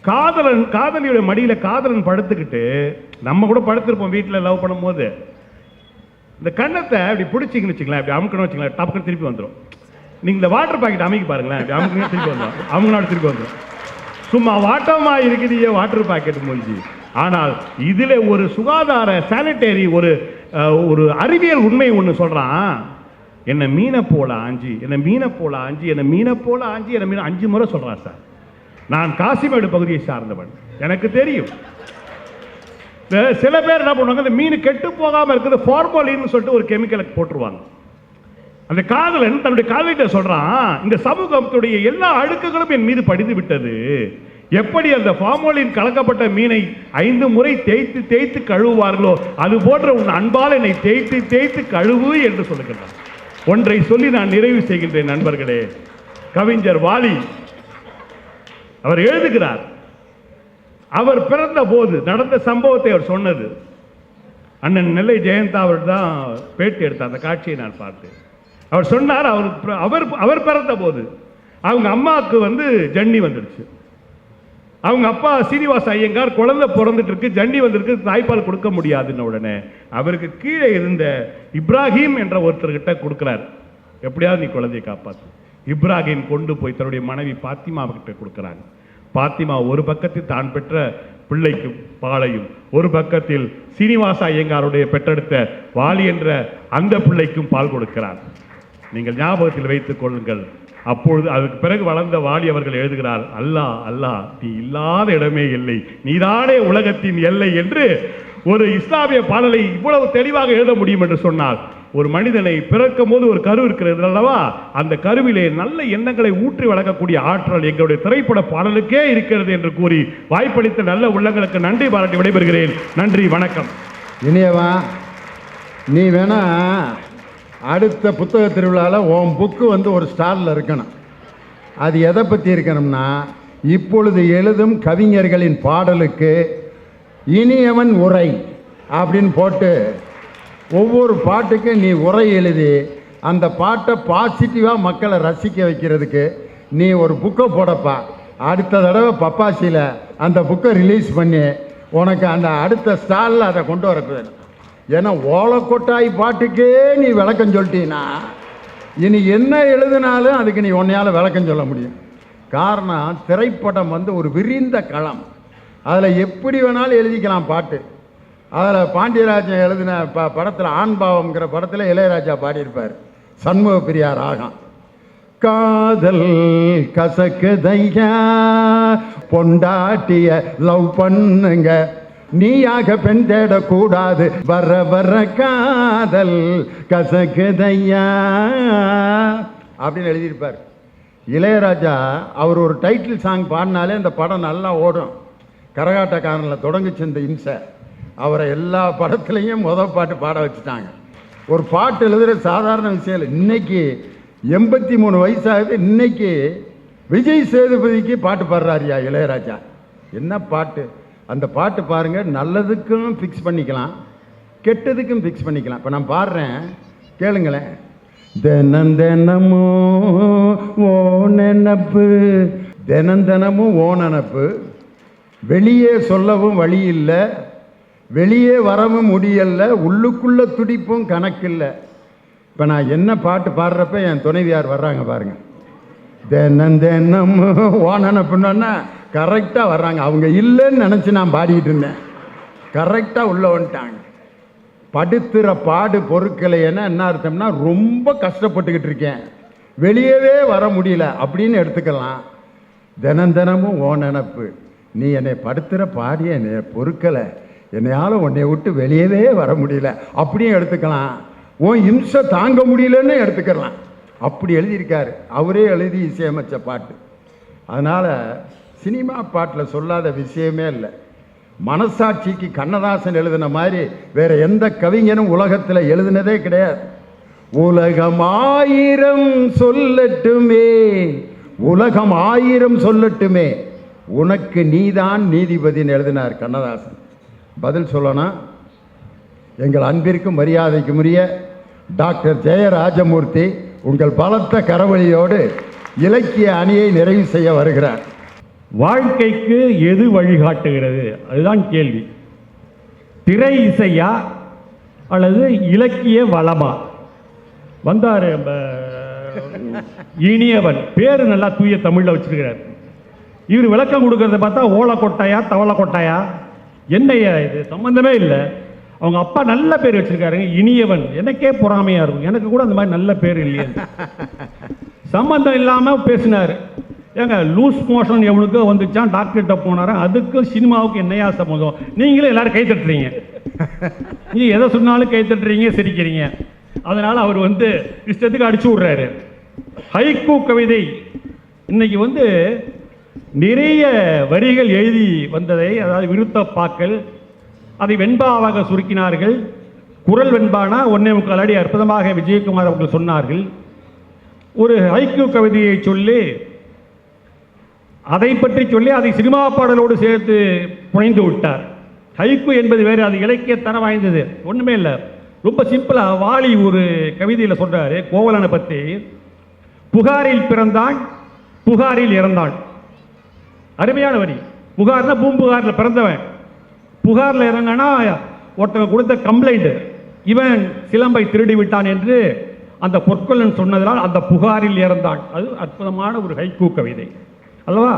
காதலன் காதலியோட மடியில காதலன் படுத்துக்கிட்டு, நம்ம கூட படுத்திருப்போம் வீட்டில் லவ் பண்ணும் போது, இந்த கண்ணத்தை அப்படி பிடிச்சிங்கன்னு வச்சுக்கலாம், அப்படி அமுக்கணும் வச்சுக்கலாம், டப்புக்கு திருப்பி வந்துடும். நீங்க இந்த வாட்டர் பாக்கெட் அமைக்க பாருங்களேன், அப்படி அமுக்கணும் திருப்பி வந்துடும், அமுக்கணும் திருப்பி வந்துடும். சும்மா வாட்டமா இருக்குது வாட்டர் பாக்கெட் மூஞ்சி. ஆனால் இதுல ஒரு சுகாதார சானிட்டரி ஒரு அறிவியல் உண்மை ஒன்று சொல்றான். என்ன மீனை போல ஆஞ்சி, என்ன மீனை போல ஆஞ்சி, என்ன மீனை போல ஆஞ்சி, என்ன மீன் 5 முறை சொல்றான் சார். நான் காசிமேடு பகுதியை சார்ந்தவன், எனக்கு தெரியும். சில பேர் என்ன பண்ணுவாங்க, இந்த மீன் கெட்டு போகாம இருக்குது ஃபார்மாலின்னு சொல்லிட்டு ஒரு கெமிக்கலை போட்டுருவாங்க. அந்த காதலன் தன்னுடைய காதலிட்ட சொல்றான், இந்த சமூகத்துடைய எல்லா அழுக்குகளும் என் மீது படிந்து விட்டது. எப்படி அந்த ஃபார்மாலின் கலக்கப்பட்ட மீனை 5 முறை தேய்த்து தேய்த்து கழுவுவார்களோ அது போன்ற உன் அன்பால் என்னை தேய்த்து தேய்த்து கழுவு என்று சொல்லுகிறான். ஒன்றை சொல்லி நான் நிறைவு செய்கின்றேன் நண்பர்களே. கவிஞர் வாலி அவர் எழுதுகிறார், அவர் பிறந்த போது நடந்த சம்பவத்தை அவர் சொன்னது. அண்ணன் நெல்லை ஜெயந்தா அவர் தான் பேட்டி எடுத்தார், அந்த காட்சியை நான் பார்த்தேன். அவர் சொன்னார், அவர் பிறந்த போது அவங்க அம்மாவுக்கு ஜன்னி வந்துடுச்சு. அவங்க அப்பா சீனிவாச ஐயங்கார் குழந்தை பிறந்துட்டு இருக்கு, ஜன்னி வந்திருக்கு, தாய்ப்பால் கொடுக்க முடியாதுன்னு உடனே அவருக்கு கீழே இருந்த இப்ராஹிம் என்ற ஒருத்தர்கிட்ட கொடுக்கிறார், எப்படியாவது நீ குழந்தையை காப்பாற்று. இப்ராஹிம் கொண்டு போய் தன்னுடைய மனைவி பாத்திமா கிட்ட கொடுக்கிறாங்க. பாத்திமா ஒரு பக்கத்தில் தான் பெற்ற பிள்ளைக்கு பாலையும், ஒரு பக்கத்தில் சீனிவாச ஐயங்காருடைய பெற்றெடுத்த வாலி என்ற அந்த பிள்ளைக்கும் பால் கொடுக்கிறார். நீங்கள் ஞாபகத்தில் வைத்துக் கொள்ளுங்கள். அப்பொழுது அதுக்கு பிறகு வளர்ந்த வாலி அவர்கள் எழுதுகிறார், அல்லாஹ் அல்லாஹ் நீ இல்லாத இடமே இல்லை, நீதானே உலகத்தின் எல்லை என்று ஒரு இஸ்லாமிய பாடலை இவ்வளவு தெளிவாக எழுத முடியும் என்று சொன்னால், ஒரு மனிதனை பிறக்கும் போது ஒரு கரு இருக்கிறது அல்லவா, அந்த கருவிலே நல்ல எண்ணங்களை ஊற்றி வளர்க்கக்கூடிய ஆற்றல் எங்களுடைய திரைப்பட பாடலுக்கே இருக்கிறது என்று கூறி வாய்ப்பளித்த நல்ல உள்ளங்களுக்கு நன்றி பாராட்டி விடைபெறுகிறேன். நன்றி, வணக்கம். இனியவா, நீ வேணா அடுத்த புத்தக திருவிழாவில் உன் புக்கு ஒரு ஸ்டாலில் இருக்கணும். அது எதை பற்றி இருக்கணும்னா, இப்பொழுது எழுதும் கவிஞர்களின் பாடலுக்கு இனியவன் உரை அப்படின்னு போட்டு ஒவ்வொரு பாட்டுக்கு நீ உரை எழுதி அந்த பாட்டை பாசிட்டிவாக மக்களை ரசிக்க வைக்கிறதுக்கு நீ ஒரு புக்கை போடப்பா. அடுத்த தடவை பப்பாசியில் அந்த புக்கை ரிலீஸ் பண்ணி உனக்கு அந்த அடுத்த ஸ்டாலில் அதை கொண்டு வரப்போது. ஏன்னா ஓலக்கொட்டாய் பாட்டுக்கே நீ விளக்கம் சொல்லிட்டீன்னா இனி என்ன எழுதினாலும் அதுக்கு நீ உன்னையால் விளக்கம் சொல்ல முடியும். காரணம், திரைப்படம் ஒரு விரிந்த களம், அதில் எப்படி வேணாலும் எழுதிக்கலாம் பாட்டு. அதில் பாண்டியராஜன் எழுதின படத்தில் ஆண்பாவம்ங்கிற படத்தில் இளையராஜா பாடியிருப்பார், சண்முக பிரியா ராகம். காதல் கசக்குதையா பொண்டாட்டிய லவ் பண்ணுங்க, நீயாக பெண் தேடக்கூடாது, வர வர காதல் கசக்குதையா அப்படின்னு எழுதியிருப்பார். இளையராஜா அவர் ஒரு டைட்டில் சாங் பாடினாலே அந்த படம் நல்லா ஓடும். கரகாட்டக்காரனில் தொடங்குச்சு இந்த இம்சை. அவரை எல்லா படத்துலையும் பாட்டு பாட வச்சுட்டாங்க. ஒரு பாட்டு எழுதுகிற சாதாரண விஷயம் இல்லை. இன்னைக்கு 83 வயசாகுது. இன்னைக்கு விஜய் சேதுபதிக்கு பாட்டு பாடுறாருயா இளையராஜா. என்ன பாட்டு! அந்த பாட்டு பாருங்க, நல்லதுக்கும் ஃபிக்ஸ் பண்ணிக்கலாம், கெட்டதுக்கும் ஃபிக்ஸ் பண்ணிக்கலாம். இப்போ நான் பாடுறேன், கேளுங்களேன். தினம் தினமும் ஓ நினப்பு, தினம் தினமும் ஓ நினப்பு, வெளியே சொல்லவும் வழி இல்லை, வெளியே வரவும் முடியல, உள்ளுக்குள்ள துடிப்பும் கணக்கில்லை. இப்போ நான் என்ன பாட்டு பாடுறப்ப என் துணைவியார் வர்றாங்க பாருங்க. தினம் தினம் ஓ நினப்புன்னா கரெக்டாக வர்றாங்க. அவங்க இல்லைன்னு நினச்சி நான் பாடிக்கிட்டு இருந்தேன், கரெக்டாக உள்ள வந்துட்டாங்க. படுத்துகிற பாடு பொருட்களை என்ன அர்த்தம்னா, ரொம்ப கஷ்டப்பட்டுக்கிட்டு இருக்கேன், வெளியவே வர முடியல அப்படின்னு எடுத்துக்கலாம். தினம் தினமும் ஓ நினப்பு, நீ என்னை படுத்துகிற பாடிய என்னை பொருட்களை, என்னையால் உன்னை விட்டு வெளியவே வர முடியல அப்படியும் எடுத்துக்கலாம். உன் இம்சை தாங்க முடியலன்னு எடுத்துக்கலாம். அப்படி எழுதியிருக்காரு. அவரே எழுதி இசையமைச்ச பாட்டு. அதனால் சினிமா பாட்டில் சொல்லாத விஷயமே இல்லை. மனசாட்சிக்கு கண்ணதாசன் எழுதின மாதிரி வேற எந்த கவிஞனும் உலகத்தில் எழுதினதே கிடையாது. உலகம் 1000 சொல்லட்டுமே, உலகம் 1000 சொல்லட்டுமே, உனக்கு நீதான் நீதிபதினு எழுதினார் கண்ணதாசன். பதில் சொல்லணும். எங்கள் அன்பிற்கும் மரியாதைக்கும் உரிய டாக்டர் ஜெயராஜமூர்த்தி உங்கள் பலத்த கரவழியோடு இலக்கிய அணியை நிறைவு செய்ய வருகிறார். வாழ்க்கைக்கு எது வழிகாட்டுகிறது? அதுதான் கேள்வி. திரை இசையா அல்லது இலக்கிய வளமா? வந்தார் இனியவன், பேரு நல்லா தூய தமிழில் வச்சிருக்கிறார். இவர் விளக்கம் கொடுக்கறத பார்த்தா ஓலை கொட்டாயா தவளை கொட்டாயா, என்னையா இது சம்பந்தமே இல்லை. அவங்க அப்பா நல்ல பேர் வச்சிருக்காருங்க, இனியவன். எனக்கே பொறாமையா இருக்கும், எனக்கு கூட அந்த மாதிரி நல்ல பேர் இல்லையே. சம்பந்தம் இல்லாமல் பேசினார். ஏங்க லூஸ் மோஷன் எவனுக்கோ வந்துச்சான், டாக்டர்கிட்ட போனாரா, அதுக்கும் சினிமாவுக்கு என்னையா சம்மந்தம்? நீங்களும் எல்லாரும் கை தட்டுறீங்க, நீ எதை சொன்னாலும் கை தட்டுறீங்க, சிரிக்கிறீங்க. அதனால அவர் இஷ்டத்துக்கு அடிச்சு விடுறாரு. ஹைக்கூ கவிதை இன்னைக்கு நிறைய வரிகள் எழுதி வந்ததை, அதாவது விருத்தப்பாக்கள், அதை வெண்பாவாக சுருக்கினார்கள். குரல் வெண்பானா 1.25 அடி அற்புதமாக விஜயகுமார் அவர்கள் சொன்னார்கள். ஒரு ஹைக்கூ கவிதையை சொல்லி, அதை பற்றி சொல்லி அதை சினிமா பாடலோடு சேர்த்து புனைந்து விட்டார். ஹைக்கூ என்பது வேறு, அது இலக்கியத்தனம் வாய்ந்தது, ஒன்றுமே இல்லை. ரொம்ப சிம்பிளாக வாலி ஒரு கவிதையில் சொல்கிறாரு கோவலனை பற்றி. புகாரில் பிறந்தான், புகாரில் இறந்தான். அருமையான வரி. புகார்னா பூம்புகாரில் பிறந்தவன், புகாரில் இறங்கினா ஒருத்தவங்க கொடுத்த கம்ப்ளைண்ட், இவன் சிலம்பை திருடி விட்டான் என்று அந்த பொற்கொள்ளன் சொன்னதால் அந்த புகாரில் இறந்தான். அது அற்புதமான ஒரு ஹைக்கூ கவிதை அல்லவா?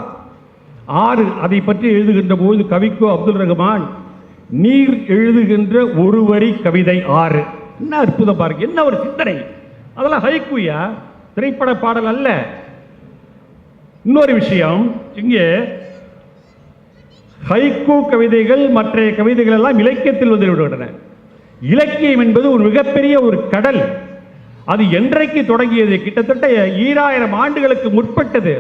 6 அதை பற்றி எழுதுகின்ற போது கவிக்கோ அப்துல் ரஹ்மான், நீர் எழுதுகின்ற ஒரு வரி கவிதை 6. என்ன அற்புதம் பாருங்க, என்ன ஒரு சிந்தனை! அதெல்லாம் ஹைக்கூயா, திரைப்பட பாடல் அல்ல. இன்னொரு விஷயம், இங்கே ஹைக்கூ கவிதைகள் மற்ற கவிதைகள் எல்லாம் இலக்கியத்தில் வந்துவிடுகின்றன. இலக்கியம் என்பது ஒரு மிகப்பெரிய ஒரு கடல். அது என்றைக்கு தொடங்கியது? கிட்டத்தட்ட 2000 ஆண்டுகளுக்கு முற்பட்டது.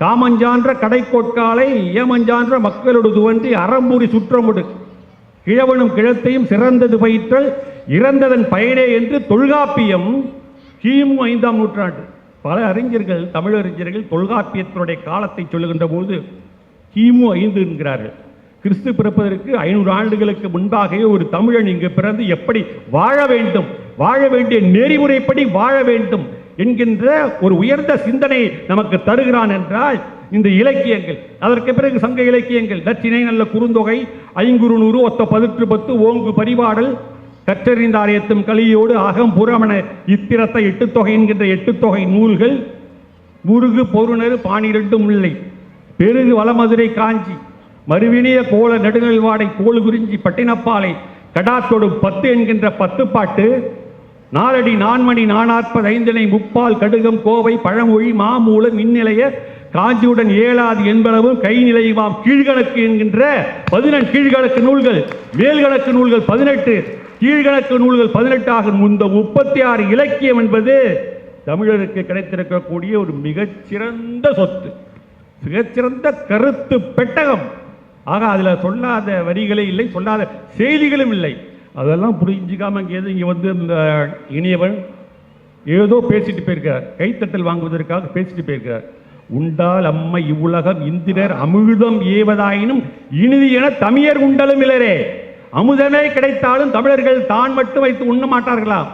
காமஞ்சான்ற கடைக்கோட்காலை ஏமஞ்சான்ற மக்களோடு துவன்றி அறம்பூரி சுற்றமுடு கிழவனும் கிழத்தையும் சிறந்தது பயிற்றல் இறந்ததன் பயனே என்று தொல்காப்பியம் கிமு 5ஆம் நூற்றாண்டு. பல அறிஞர்கள், தமிழறிஞர்கள் தொல்காப்பியத்தினுடைய காலத்தை சொல்லுகின்ற போது கிமு 5 என்கிறார்கள். கிறிஸ்து பிறப்பதற்கு 500 ஆண்டுகளுக்கு முன்பாகவே ஒரு தமிழன் இங்கு பிறந்து எப்படி வாழ வேண்டும், வாழ வேண்டிய நெறிமுறைப்படி வாழ வேண்டும் என்கின்ற ஒரு உயர்ந்த சிந்தனை நமக்கு தருகிறான் என்றால் இந்த இலக்கியங்கள். அதற்கு பிறகு சங்க இலக்கியங்கள், நற்றிணை, நல்ல குறுந்தொகை, ஐங்குறுநூறு, ஒத்த 10 ஓங்கு பரிபாடல், கற்றறிந்தார் ஏத்தும் கலியோடு அகம் புறமன இத்திரத்தை 8 தொகை என்கின்ற 8 தொகை நூல்கள், முருகு பொருணர் 12 முல்லை, பெருகு வளமதுரை காஞ்சி, மறுவினிய கோல நெடுநல்வாடை கோல் குறிஞ்சி பட்டினப்பாலை கடாத்தொடு 10 என்கின்ற 10 பாட்டு, 4 அடி 4 மணி 440 5 முப்பால் கடுகம் கோவை பழமொழி மாமூலம் இந்நிலைய காஞ்சியுடன் 7ஆது என்பளவும் கை நிலையுமாம் கீழ்கணக்கு என்கின்ற 18 கீழ்கணக்கு நூல்கள், மேல்கணக்கு நூல்கள் 18, கீழ்கணக்கு நூல்கள் 18 ஆகும். இந்த 36 இலக்கியம் என்பது தமிழருக்கு கிடைத்திருக்கக்கூடிய ஒரு மிகச்சிறந்த சொத்து, மிகச்சிறந்த கருத்து பெட்டகம். ஆக அதில் சொல்லாத வரிகளே இல்லை, சொல்லாத செய்திகளும் இல்லை. அதெல்லாம் புரிஞ்சிக்காம இங்கே வந்து இந்த இனியவன் ஏதோ பேசிட்டு போயிருக்கிறார், கைத்தட்டல் வாங்குவதற்காக பேசிட்டு போயிருக்கிறார். உண்டால் அம்மை இவ்வுலகம் இந்திரர் அமிழ்தம் ஏவதாயினும் இனிது என தமிழர் உண்டலும் இல்லரே. அமுதமே கிடைத்தாலும் தமிழர்கள் தான் மட்டும் வைத்து உண்ண மாட்டார்களாம்.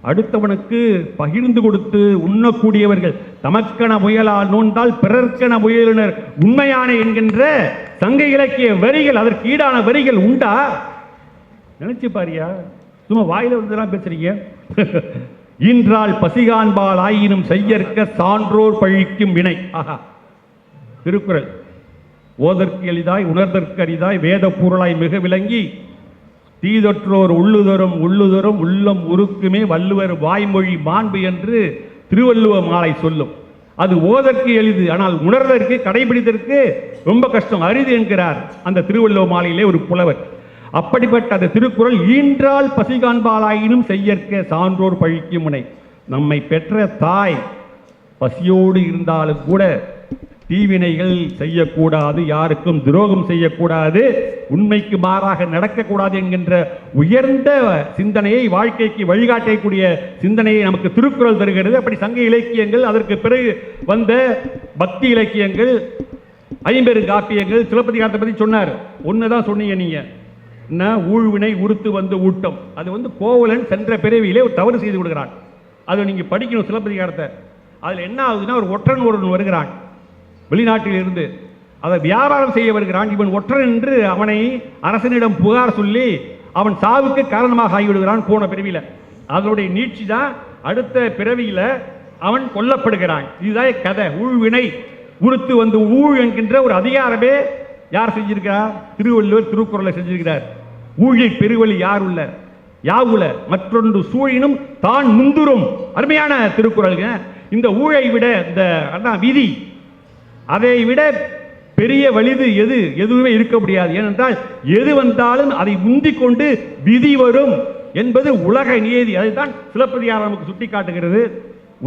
அடுத்தவனுக்கு பகிர்ந்து கொடுத்து உண்ணக்கூடியவர்கள். தமக்கென முயலால் நோன்றால் பிறர்க்கென முயலினர் உண்மையான என்கின்ற சங்க இலக்கிய வரிகள், அதற்கு ஈடான வரிகள் உண்டா? நினைச்சு பாரியா, சும்மா வாயில வந்துதான் பேசுறீங்க. ஈன்றால் பசிகான்பால் ஆயினும் செய்யற்க சான்றோர் பழிக்கும் வினை. ஆஹா, திருக்குறள். ஓதற்கு எளிதாய் உணர்தற்கு அரிதாய் வேத பொருளாய் மிக விளங்கி தீதொற்றோர் உள்ளுதரும் உள்ளுதரும் உள்ளம் உருக்குமே வள்ளுவர் வாய்மொழி மாண்பு என்று திருவள்ளுவ மாலை சொல்லும். அது ஓதற்கு எளிது, ஆனால் உணர்வதற்கு கடைபிடித்ததற்கு ரொம்ப கஷ்டம், அரிது என்கிறார் அந்த திருவள்ளுவ மாலையிலே ஒரு புலவர். அப்படிப்பட்ட அந்த திருக்குறள் ஈன்றால் பசிகான்பாலாயினும் செய்யற்க சான்றோர் பழிக்கும் முனை. நம்மை பெற்ற தாய் பசியோடு இருந்தாலும் கூட தீவினைகள் செய்யக்கூடாது, யாருக்கும் துரோகம் செய்யக்கூடாது, உண்மைக்கு மாறாக நடக்கக்கூடாது என்கின்ற உயர்ந்த சிந்தனையை, வாழ்க்கைக்கு வழிகாட்டக்கூடிய சிந்தனையை நமக்கு திருக்குறள் தருகிறது. அப்படி சங்க இலக்கியங்கள், அதற்கு பிறகு வந்த பக்தி இலக்கியங்கள், ஐம்பெரு காப்பியங்கள், சிலப்பதிகாரத்தை பற்றி சொன்னார். ஒன்றுதான் சொன்னீங்க நீங்க, என்ன ஊழ்வினை உறுத்து வந்து ஊட்டம். அது வந்து கோவலன் சென்ற பிறவியிலே ஒரு தவறு செய்து விடுகிறான். அதை நீங்க படிக்கணும் சிலப்பதிகாரத்தை. அதில் என்ன ஆகுதுன்னா, ஒரு ஒற்றன் ஒருவன் வருகிறான் வெளிநாட்டில் இருந்து, அதை வியாபாரம் செய்ய வருகிறான். இவன் ஒற்றன் என்று அவனை அரசனிடம் புகார் சொல்லி அவன் சாவுக்கு காரணமாக ஆகிவிடுகிறான் போன பிறவியில். அதனுடைய நீட்சி தான் அடுத்த பிறவியில் அவன் கொல்லப்படுகிறான். இதுதான் கதை. ஊழ்வினை உறுத்து வந்து ஊழ் என்கின்ற ஒரு அதிகாரமே யார் செஞ்சிருக்கிறார்? திருவள்ளுவர் திருக்குறளை செஞ்சிருக்கிறார். ஊழில் பெருவழி யார் உள்ள யாவுல மற்றொன்று சூழினும் தான் முந்துரும். அருமையான திருக்குறளுங்க. இந்த ஊழை விட இந்த விதி, அதை விட பெரிய வலிது எதுவுமே இருக்க முடியாது. ஏனென்றால் எது வந்தாலும் அதை முந்திக் கொண்டு விதி வரும் என்பது உலக நியதி. அதைத்தான் சிலப்பதிகாரம் நமக்கு சுட்டி காட்டுகிறது.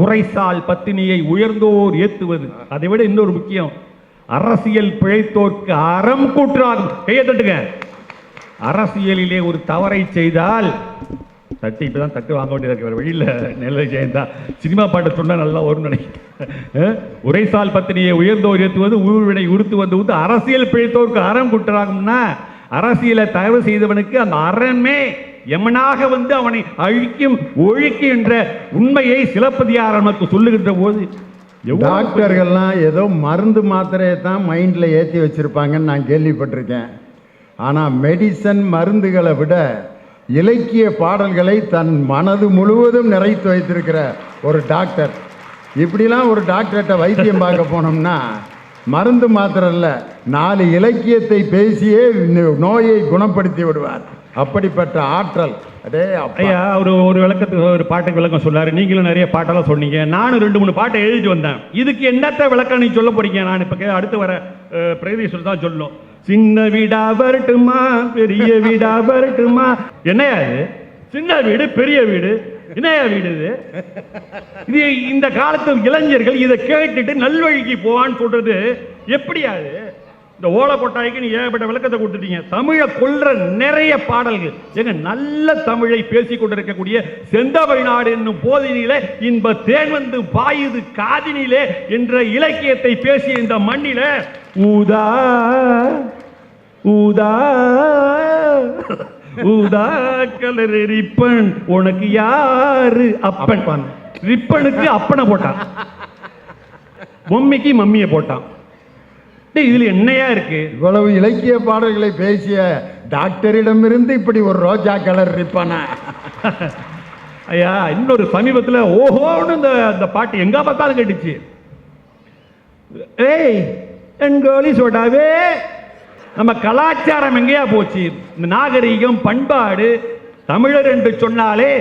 உரைசால் பத்தினியை உயர்ந்தோர் ஏத்துவது. அதை விட இன்னொரு முக்கியம், அரசியல் பிழைத்தோர்க்கு அறம் கூற்றாகும். கையை தட்டுங்க. அரசியலிலே ஒரு தவறை செய்தால் தட்டி இப்பதான் தட்டு வாங்க வேண்டியது வழியில் நெல்லை ஜெயந்தா சினிமா பாட்டு சொன்னா நல்லா வரும் நினைக்கிறேன். உரைசால் பத்தினியை உயர்ந்தோர் ஏற்றுவது ஊழ்வினை உறுத்து வந்து அரசியல் பிழைத்தோருக்கு அறம் கூட்டராகும்னா, அரசியலை தயவு செய்தவனுக்கு அந்த அறமே எமனாக வந்து அவனை அழிக்கும் ஒழிக்கும் என்ற உண்மையை சிலப்பதிகாரம் நமக்கு சொல்லுகின்ற போது, டாக்டர்கள்லாம் ஏதோ மருந்து மாத்திரையை தான் மைண்டில் ஏற்றி வச்சிருப்பாங்கன்னு நான் கேள்விப்பட்டிருக்கேன். ஆனால் மெடிசன் மருந்துகளை விட இலக்கிய பாடல்களை தன் மனது முழுவதும் நிறைத்து வைத்திருக்கிற ஒரு டாக்டர். இப்படிலாம் ஒரு டாக்டர்கிட்ட வைத்தியம் பார்க்க போனோம்னா மருந்து மாத்திரம் இல்லை, 4 இலக்கியத்தை பேசியே நோயை குணப்படுத்தி விடுவார். அப்படிப்பட்ட ஆற்றல். அதே ஐயா ஒரு விளக்கத்துக்கு ஒரு பாட்டுக்கு விளக்கம் சொல்லாரு. நீங்களும் நிறைய பாட்டெல்லாம் சொன்னீங்க, நானும் 2-3 பாட்டை எழுதி வந்தேன். இதுக்கு என்னத்த விளக்கம் நீங்க சொல்ல போறீங்க? நான் இப்ப அடுத்து வர பிரதேசம் தான் சொல்லணும். சின்ன வீடா வரட்டுமா பெரிய வீடா வரட்டுமா? என்னையா இது? சின்ன வீடு பெரிய வீடு, என்னையா வீடு இது? இது இந்த காலத்து இளைஞர்கள் இதை கேட்டுட்டு நல்வழிக்கு போவான்னு சொல்றது எப்படியாது? இந்த ஓலை கொட்டாய்க்கு நீ ஏகப்பட்ட விளக்கத்தை கொடுத்துட்டீங்க. தமிழை கொள்ற நிறைய பாடல்கள் எங்க நல்ல தமிழை பேசிக் கொண்டிருக்கக்கூடிய செந்தமிழ் நாடு என்னும் போதினிலே இன்ப தேன் வந்து பாயுது காதினிலே என்ற இலக்கியத்தை பேசிய இந்த மண்ணில ஊதா ஊதா ஊதா கலர் ரிப்பன் உனக்கு யாரு அப்பன்? ரிப்பனுக்கு அப்பனை போட்டான், பொம்மைக்கு மம்மியை போட்டான். இதுல என்னையா இருக்கு? இவ்வளவு இலக்கிய பாடல்களை பேசிய டாக்டரிடமிருந்து இப்படி ஒரு ரோஜா கலர் ரிப்பனா? ஐயா இன்னொரு சமீபத்தில் ஓஹோன்னு இந்த பாட்டு எங்க பார்த்தாலும் கேட்டுச்சு. ஏய் எங்கோலி சோடாவே, நம்ம கலாச்சாரம் எங்கேயா போச்சு? இந்த நாகரீகம் பண்பாடு, தமிழர் என்று சொன்னாலே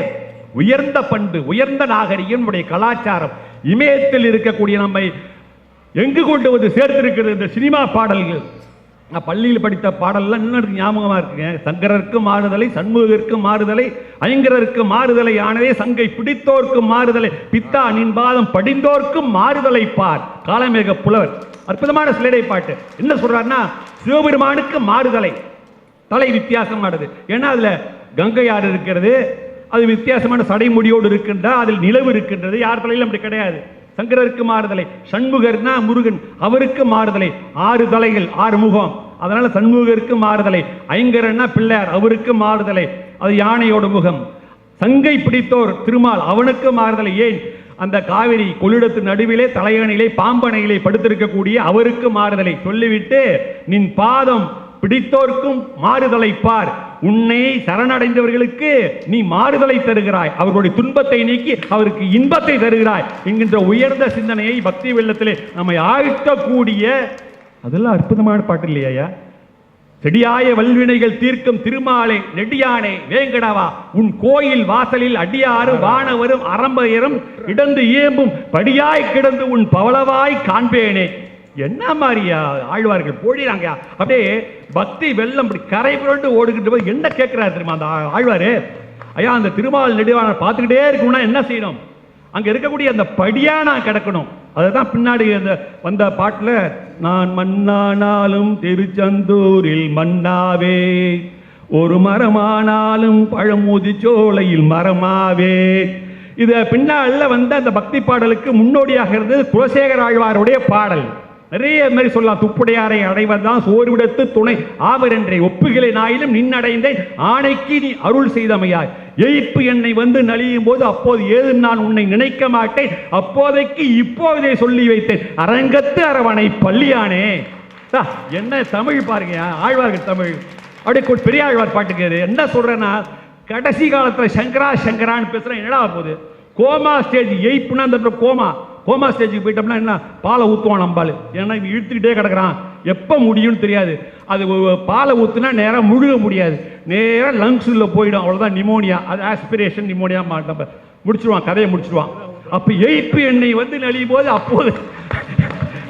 உயர்ந்த பண்பு உயர்ந்த நாகரீகம் நம்முடைய கலாச்சாரம். இமயத்தில் இருக்கக்கூடிய நம்மை எங்கு கொண்டு வந்து சேர்த்திருக்கிறது இந்த சினிமா பாடல்கள். நான் பள்ளியில் படித்த பாடல்லாம் இன்னும் எனக்கு ஞாபகமா இருக்குங்க. சங்கரருக்கு மாறுதலை, சண்முகருக்கு மாறுதலை, ஐங்கரருக்கு மாறுதலை ஆனதே சங்கை பிடித்தோர்க்கும் மாறுதலை, பித்தா நின் பாதம் படிந்தோர்க்கும் மாறுதலை பார். காலமேக புலவர் அற்புதமான சிலேடை பாட்டு. என்ன சொல்றாருன்னா, சிவபெருமானுக்கு மாறுதலை, தலை வித்தியாசமானது. ஏன்னா அதுல கங்கையாறு இருக்கிறது, அது வித்தியாசமான சடைமுடியோடு இருக்கின்ற, அதில் நிலவு இருக்கின்றது. யார் தலையிலும் அப்படி கிடையாது. சங்கரருக்கு மாறுதலை. சண்முகர்னா முருகன், அவருக்கு மாறுதலை. 6 தலைகள் 6 முகம், அதனால சண்முகருக்கு மாறுதலை. ஐங்கரன்னா பிள்ளையார், அவருக்கு மாறுதலை, அது யானையோட முகம். சங்கை பிடித்தோர் திருமால், அவனுக்கு மாறுதலை. ஏன், அந்த காவிரி கொள்ளிடத்து நடுவிலே தலையணையிலே பாம்பனையிலே படுத்திருக்கக்கூடிய அவருக்கு மாறுதலை சொல்லிவிட்டு, நின் பாதம் பிடித்தோர்க்கும் மாறுதலை பார். உன்னை சரணடைந்தவர்களுக்கு நீ மாறுதலை தருகிறாய், அவர்களுடைய துன்பத்தை நீக்கி அவருக்கு இன்பத்தை தருகிறாய் என்கின்ற உயர்ந்த சிந்தனையை பக்தி வெள்ளத்திலே நம்மை ஆழ்த்தக்கூடிய, அதெல்லாம் அற்புதமான பாட்டு இல்லையா? செடியாய வல்வினைகள் தீர்க்கும் திருமாலை நெடியானே வேங்கடவா, உன் கோயில் வாசலில் அடியாறு வானவரும் அரம்பயரும் இடந்து இயம்பும் படியாய் கிடந்து உன் பவளவாய் காண்பேனே. என்ன மாதிரியா ஆழ்வார்கள் போடுறாங்க. அப்படியே பக்தி வெள்ளம் இப்படி கரை புரண்டு ஓடுகின்ற போது என்ன கேட்கிறாரு தெரியுமா அந்த ஆழ்வாரு? ஐயா, அந்த திருமால் நெடுவான பார்த்துக்கிட்டே இருக்கணும்னா என்ன செய்யணும்? அங்க இருக்கக்கூடிய அந்த படியா நான் கிடக்கணும். அதுதான் பின்னாடி அந்த வந்த பாட்டுல, நான் மண்ணானாலும் திருச்செந்தூரில் மண்ணாவே, ஒரு மரமானாலும் பழமுதி சோலையில் மரமாவே. இது பின்னால வந்த அந்த பக்தி பாடலுக்கு முன்னோடியாக இருந்தது குலசேகர ஆழ்வாருடைய பாடல். நிறைய மாதிரி சொல்லலாம். துப்புடையாரை அடைவதுதான் சோர்விடத்து துணை ஆவரென்றை ஒப்புகளை நாயிலும் நின்னடைந்தேன் ஆணைக்கு நீ அருள் செய்தமையாய். எய்ப்பு என்னை வந்து நலியும் போது அப்போது ஏதும் நான் உன்னை நினைக்க மாட்டேன், அப்போதைக்கு இப்போதே சொல்லி வைத்தேன் அரங்கத்து அரவணை பள்ளியானே. என்ன தமிழ் பாருங்க, ஆழ்வார்கள் தமிழ். அப்படியே பெரிய ஆழ்வார் பாட்டுக்கு என்ன சொல்றேன்னா, கடைசி காலத்துல சங்கரா சங்கரான்னு பேசுறேன். என்னடா போகுது கோமா ஸ்டேஜ், எய்ப்புனா அந்த கோமா ஸ்டேஜுக்கு போயிட்டோம்னா என்ன, பாலை ஊற்றுவான் நம்பால். ஏன்னா இவன் இழுத்துக்கிட்டே கிடக்குறான், எப்போ முடியும்னு தெரியாது. அது பாலை ஊற்றுனா நேராக முழுக முடியாது, நேராக லங்ஸில் போயிடும், அவ்வளோதான் நிமோனியா. அது ஆஸ்பிரேஷன் நிமோனியா நம்ம முடிச்சிடுவான், கதையை முடிச்சிடுவான். அப்போ எய்ப்பு என்னை வந்து நெளியும் போது அப்போது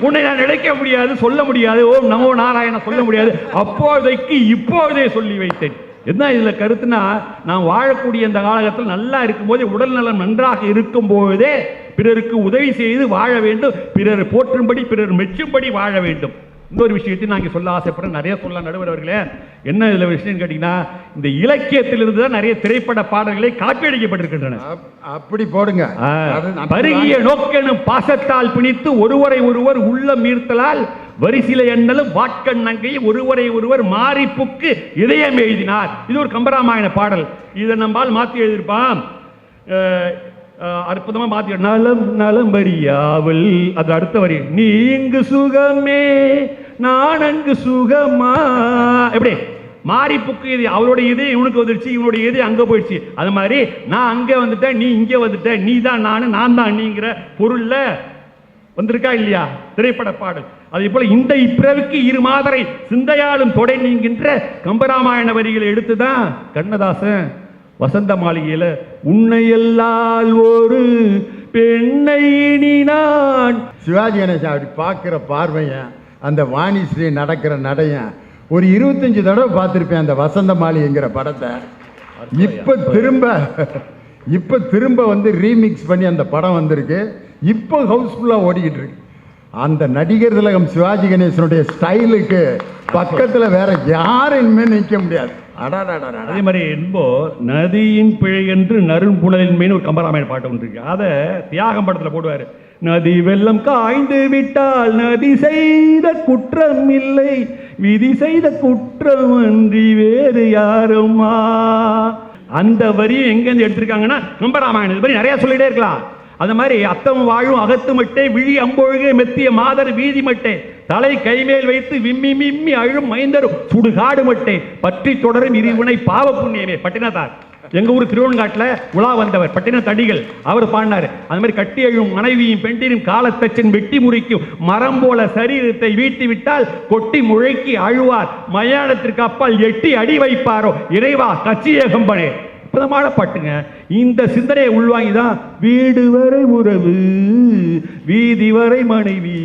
உன்னை நான் நினைக்க முடியாது, சொல்ல முடியாது, ஓம் நமோ நாராயண சொல்ல முடியாது, அப்போதைக்கு இப்போதே சொல்லி வைத்தேன். என்ன இதுல கருத்துனா, நான் வாழக்கூடிய இந்த காலகட்டத்தில் நல்லா இருக்கும்போது, உடல் நலம் நன்றாக இருக்கும் போதே பிறருக்கு உதவி செய்து வாழ வேண்டும், பிறர் போற்றும்படி பிறர் மெச்சும்படி வாழ வேண்டும். இன்னொரு விஷயத்தை நான் இங்கே சொல்ல ஆசைப்படுறேன், நிறைய சொல்ல நடுவர் அவர்களே. என்ன இதுல விஷயம் கேட்டீங்கன்னா, இந்த இலக்கியத்திலிருந்து தான் நிறைய திரைப்பட பாடல்களை காப்பி அடிக்கப்பட்டிருக்கின்றன. அப்படி போடுங்க. பருகிய நோக்கெனும் பாசத்தால் பிணித்து ஒருவரை ஒருவர் உள்ள மீர்த்தலால் வரிசில எண்ணலும் வாட்கண் நங்கை ஒருவரை ஒருவர் மாரிப்புக்கு இதயம் எழுதினார். இது ஒரு கம்பராமாயண பாடல். இதை நம்மால் மாற்றி எழுதியிருப்பான், அற்புதமா மாத்தி. நலம் நலம் வரியாவல், அது அடுத்த வரி, நீ இங்கு சுகமே நான் அங்கு சுகமா. எப்படி மாரிப்புக்கு இது அவருடைய இது இவனுக்கு வந்துருச்சு, இவனுடைய இது அங்க போயிடுச்சு. அது மாதிரி நான் அங்க வந்துட்டேன், நீ இங்க வந்துட்ட, நீ தான் நானு நான் தான் நீங்கிற பொருள்ல வந்திருக்கா இல்லையா திரைப்பட பாடல். அதே போல இந்த இப்பிறவிக்கு 2 மாதரை சிந்தையாலும் தொடை நீங்கின்ற கம்பராமாயண வரிகளை எடுத்துதான் கண்ணதாசன் வசந்த மாளிகையில உன்னை எல்லால் ஒரு பெண்ணை நான். சிவாஜி கணேசன் அப்படி பார்க்கிற பார்வையன், அந்த வாணிஸ்ரீ நடக்கிற நடையன் ஒரு 25 தடவை பார்த்துருப்பேன் அந்த வசந்த மாளிகைங்கிற படத்தை. இப்ப திரும்ப வந்து ரீமிக்ஸ் பண்ணி அந்த படம் வந்திருக்கு. இப்போ ஹவுஸ்ஃபுல்லாக ஓடிக்கிட்டு இருக்கு. அந்த நடிகர் திலகம் சிவாஜி கணேசனுடைய ஸ்டைலுக்கு பக்கத்தில் வேற யாருமே நிற்க முடியாது. அதே மாதிரி என்போ நதியின் பிழை என்று நறும்புணலின் மேல் ஒரு கம்பராமாயண பாட்டு ஒன்று இருக்கு. அதை தியாகம் படத்தில் போடுவார். நதி வெள்ளம் காய்ந்து விட்டால் நதி செய்த குற்றம் இல்லை, விதி செய்த குற்றம் அன்றி வேறு யாருமா. அந்த வரியை எங்கேருந்து எடுத்திருக்காங்கன்னா கம்பராமாயணம். இது மாதிரி நிறைய சொல்லிட்டே இருக்கலாம். அது மாதிரி அத்தம் வாழும் அகத்து மட்டே விழி அம்பொழுகே மெத்திய மாதர் வீதி மட்டே தலை கைமேல் வைத்து விம்மி மிம்மி அழும் மைந்தரும் சுடுகாடு மட்டே பற்றி தொடரும் இருவினை பாவ புண்ணியமே. பட்டினத்தார் எங்க ஊர் திருவன்காட்டில் உலா வந்தவர் பட்டினத்தடிகள், அவர் பாடினார். அது மாதிரி கட்டி அழும் மனைவியும் பெண்டினும் காலத்தச்சன் வெட்டி முறிக்கும் மரம் போல சரீரத்தை வீட்டி விட்டால் கொட்டி முழைக்கி அழுவார் மயானத்திற்கு அப்பால் எட்டி அடி வைப்பாரோ இறைவா கச்சிய கம்பனே. அற்புதமான பாட்டுங்க. இந்த சிந்தனையை உள்வாங்கி தான் வீடு வரை உறவு, வீதி வரை மனைவி,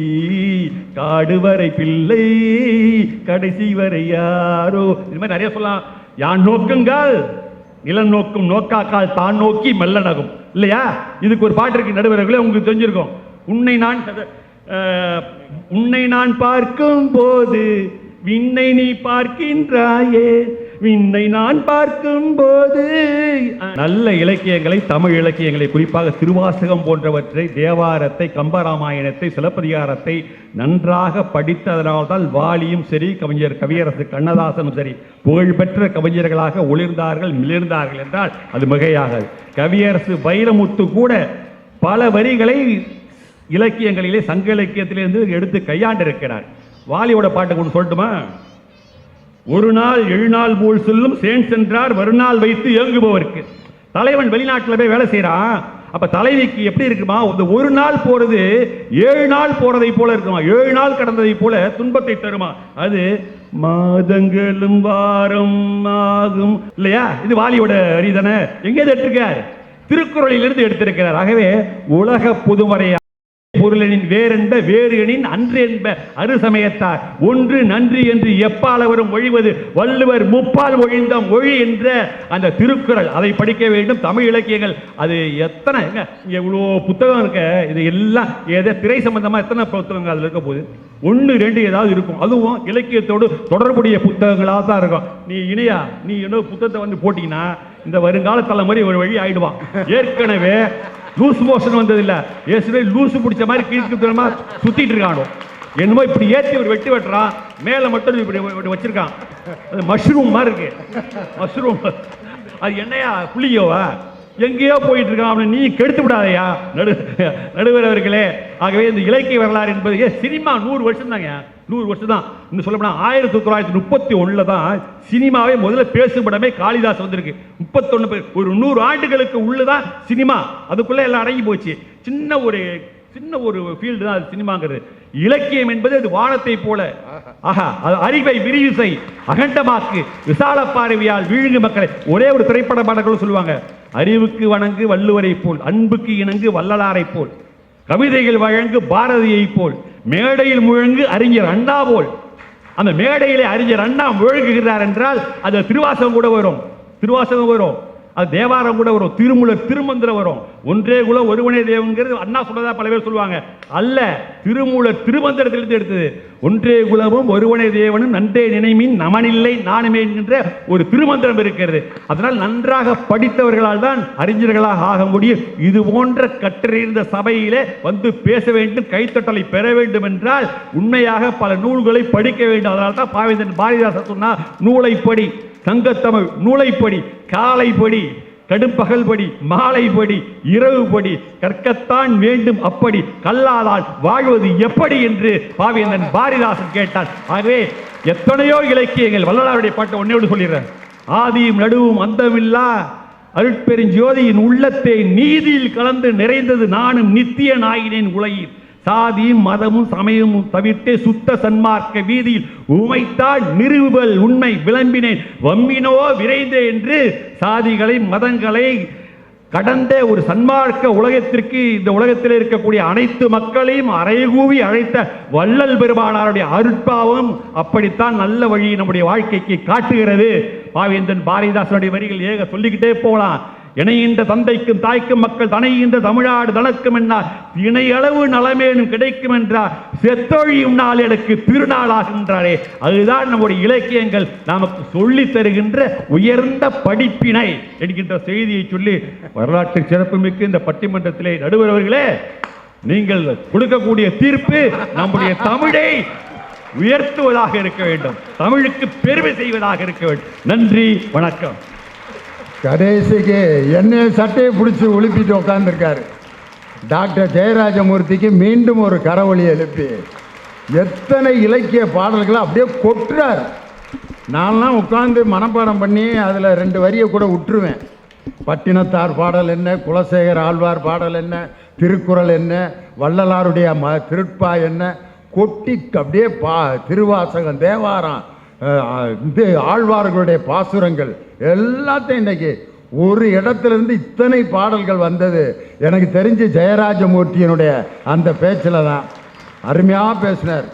காடு வரை பிள்ளை, கடைசி வரை யாரோ, இது மாதிரி நிறைய சொல்லலாம். யான் நோக்குங்கள் நிலம் நோக்கும் நோக்காக்கால் தான் நோக்கி மெல்ல நகும், இல்லையா? இதுக்கு ஒரு பாட்டு இருக்கு நடுவர்களே, உங்களுக்கு தெரிஞ்சிருக்கும். உன்னை நான் பார்க்கும் போது விண்ணை நீ பார்க்கின்றாயே, விண்ணை நான் பார்க்கும் போது. நல்ல இலக்கியங்களை, தமிழ் இலக்கியங்களை, குறிப்பாக திருவாசகம் போன்றவற்றை, தேவாரத்தை, கம்பராமாயணத்தை, சிலப்பதிகாரத்தை நன்றாக படித்ததனால்தான் வாலியும் சரி, கவியரசு கண்ணதாசனும் சரி புகழ்பெற்ற கவிஞர்களாக ஒளிர்ந்தார்கள், மிளிர்ந்தார்கள் என்றால் அது மிகையாகாது. கவியரசு வைரமுத்து கூட பல வரிகளை இலக்கியங்களிலே, சங்க இலக்கியத்திலிருந்து எடுத்து கையாண்டிருக்கிறார். வாலியோட பாட்டு கொண்டு சொல்லட்டுமா? ஒரு நாள் 7 நாள் போல் சொல்லும் சேன் சென்றார் மறுநாள் வைத்து ஏங்குபவருக்கு. தலைவன் வெளிநாட்டில் போய் வேலை செய்யறான். அப்ப தலைவிக்கு எப்படி இருக்குமா? ஒரு நாள் போறது 7 நாள் போறதை போல இருக்குமா, 7 நாள் கடந்ததை போல துன்பத்தை தருமா. அது மாதங்களும் வாரம் ஆகும், இல்லையா? இது வாலியோட வரி தானே. எங்கே எடுத்திருக்கார்? திருக்குறளிலிருந்து எடுத்திருக்கிறார். ஆகவே உலக பொதுமறையா பொருளெனின் வேறென்ப வேறு எனின் அன்று என்ப அரு சமயத்தார் ஒன்று நன்றி என்று எப்பாலவரும் ஒழிவது வள்ளுவர் முப்பால் ஒழிந்த மொழி என்ற அந்த திருக்குறள், அதை படிக்க வேண்டும். தமிழ் இலக்கியங்கள் அது எத்தனை இவ்வளோ புத்தகம் இருக்க, இது எல்லாம் ஏதோ திரை சம்பந்தமா எத்தனை புத்தகங்கள் அதில் இருக்க போகுது? 1 2 ஏதாவது இருக்கும். அதுவும் இலக்கியத்தோடு தொடர்புடைய புத்தகங்களாக தான் இருக்கும். நீ இணையா நீ என்ன புத்தகத்தை வந்து போட்டீங்கன்னா இந்த வருங்கால தலைமுறை ஒரு வழி ஆயிடுவான். ஏற்கனவே லூஸ் மோஷன் வந்ததில்லை, ஏற்கனவே லூசு பிடிச்ச மாதிரி கீழ்க்கு சுத்திட்டு இருக்கானோ என்னமோ இப்படி ஏற்றி ஒரு வெட்டுறான், மேலே மட்டும் இப்படி வச்சிருக்கான். அது மஷ்ரூம் மாதிரி இருக்கு. மஷ்ரூம் அது என்னையா புளியோவா எங்கேயோ போயிட்டு இருக்கான், அவனை நீ கெடுத்து விடாதையா நடுவர் அவர்களே. ஆகவே இந்த இலக்கிய வரலாறு என்பது சினிமா 100 வருஷம் தாங்க, 100 வருஷம் தான். இன்னும் சொல்ல போனால் 1931 தான் சினிமாவே முதல்ல பேசும்படமே காளிதாஸ் வந்திருக்கு. 31 ஒரு 100 ஆண்டுகளுக்கு உள்ளதான் சினிமா. அதுக்குள்ள எல்லாம் அடங்கி போச்சு. சின்ன ஒரு ஃபீல்டு தான் அது சினிமாங்கிறது. இலக்கியம் என்பது அது வானத்தை போல. அறிவை விரிவு செய், அகண்டமாக்கு, விசால பார்வையால் வீழ்கு மக்களை. ஒரே ஒரு திரைப்பட பாடல்கள் சொல்லுவாங்க, அறிவுக்கு வணங்கு வள்ளுவரை போல், அன்புக்கு இணங்கு வள்ளலாரை போல், கவிதைகள் வழங்கு பாரதியை போல், மேடையில் முழங்கு அறிஞர் அண்ணா போல். அந்த மேடையிலே அறிஞர் அண்ணா முழங்குகிறார் என்றால் அது திருவாசகம் கூட வரும், திருவாசகம் வரும், அது தேவாரம் கூட வரும், திருமூலர் திருமந்திரம் வரும். ஒன்றே குலம் ஒருவனே தேவங்கிறது அண்ணா சொல்றதா பல பேர் சொல்லுவாங்க. அல்ல, திருமூலர் திருமந்திரத்திலிருந்து எடுத்தது. ஒன்றே குலமும் ஒருவனே தேவனும் நன்றே நினைமின் நமனில்லை நானுமே என்கின்ற ஒரு திருமந்திரம் இருக்கிறது. அதனால் நன்றாக படித்தவர்களால் தான் அறிஞர்களாக ஆக முடியும். இது போன்ற கற்றறிந்த சபையிலே வந்து பேச வேண்டும், கைத்தட்டலை பெற வேண்டும் என்றால் உண்மையாக பல நூல்களை படிக்க வேண்டும். அதனால தான் பாவேந்தன் பாரதிதாசன் சொன்னார், நூலைப்படி, சங்கத்தமிழ் நூலைப்படி, காலைப்படி, கடுப்பகல் படி, மாலை படி, இரவு படி, கற்கத்தான் வேண்டும் அப்படி, கல்லாதால் வாழ்வது எப்படி என்று பாவேந்தன் பாரதிதாசன் கேட்டார். ஆகவே எத்தனையோ இலக்கியங்கள். வள்ளலாருடைய பாட்டை ஒன்னோடு சொல்லிடுறேன். ஆதியும் நடுவும் அந்தமில்லா அருட்பெருஞ்சோதியின் உள்ளத்தை நீதியில் கலந்து நிறைந்தது நானும் நித்திய நாயினேன் உலகில், சாதியும் மதமும் சமயமும் தவிர்த்தே சுத்த சன்மார்க்க வீதியில் உமைத்தால் நிறுவல் உண்மை விளம்பினேன் வம்மினோ விரைந்தே என்று சாதிகளை மதங்களை கடந்த ஒரு சன்மார்க்க உலகத்திற்கு, இந்த உலகத்தில் இருக்கக்கூடிய அனைத்து மக்களையும் அறைகூவி அழைத்த வள்ளல் பெருமானாருடைய அருட்பாவம் அப்படித்தான் நல்ல வழி நம்முடைய வாழ்க்கைக்கு காட்டுகிறது. பாவேந்தன் பாரதிதாசனுடைய வரிகள் ஏக சொல்லிக்கிட்டே போகலாம். இணைகின்ற தந்தைக்கும் தாய்க்கும் மக்கள் தனைகின்ற தமிழ்நாடு தனக்கும் என்னார், இணையளவு நலமேனும் கிடைக்கும் என்றார், செத்தொழியும் நாள் எனக்கு திருநாளாகின்றாரே. அதுதான் நம்முடைய இலக்கியங்கள் நமக்கு சொல்லி தருகின்ற உயர்ந்த படிப்பினை என்கின்ற செய்தியை சொல்லி வரலாற்று சிறப்புமிக்க இந்த பட்டிமன்றத்திலே நடுவர் அவர்களே, நீங்கள் கொடுக்கக்கூடிய தீர்ப்பு நம்முடைய தமிழை உயர்த்துவதாக இருக்க வேண்டும், தமிழுக்கு பெருமை செய்வதாக இருக்க வேண்டும். நன்றி, வணக்கம். கடைசிக்கு என்னைய சட்டையை பிடிச்சி ஒழுப்பிட்டு உட்காந்துருக்காரு. டாக்டர் ஜெயராஜமூர்த்திக்கு மீண்டும் ஒரு கரவொலி எழுப்பி எத்தனை இலக்கிய பாடல்களை அப்படியே கொட்டுறார். நான்லாம் உட்காந்து மனப்பாடம் பண்ணி அதில் 2 வரியை கூட விட்டுருவேன். பட்டினத்தார் பாடல் என்ன, குலசேகர ஆழ்வார் பாடல் என்ன, திருக்குறள் என்ன, வள்ளலாருடைய திருட்பா என்ன, கொட்டி அப்படியே திருவாசகம், தேவாரம், ஆழ்வார்களுடைய பாசுரங்கள் எல்லாத்தையும் இன்றைக்கி ஒரு இடத்திலிருந்து இத்தனை பாடல்கள் வந்தது எனக்கு தெரிஞ்சு ஜெயராஜமூர்த்தியினுடைய அந்த பேச்சில் தான். அருமையாக பேசினார்.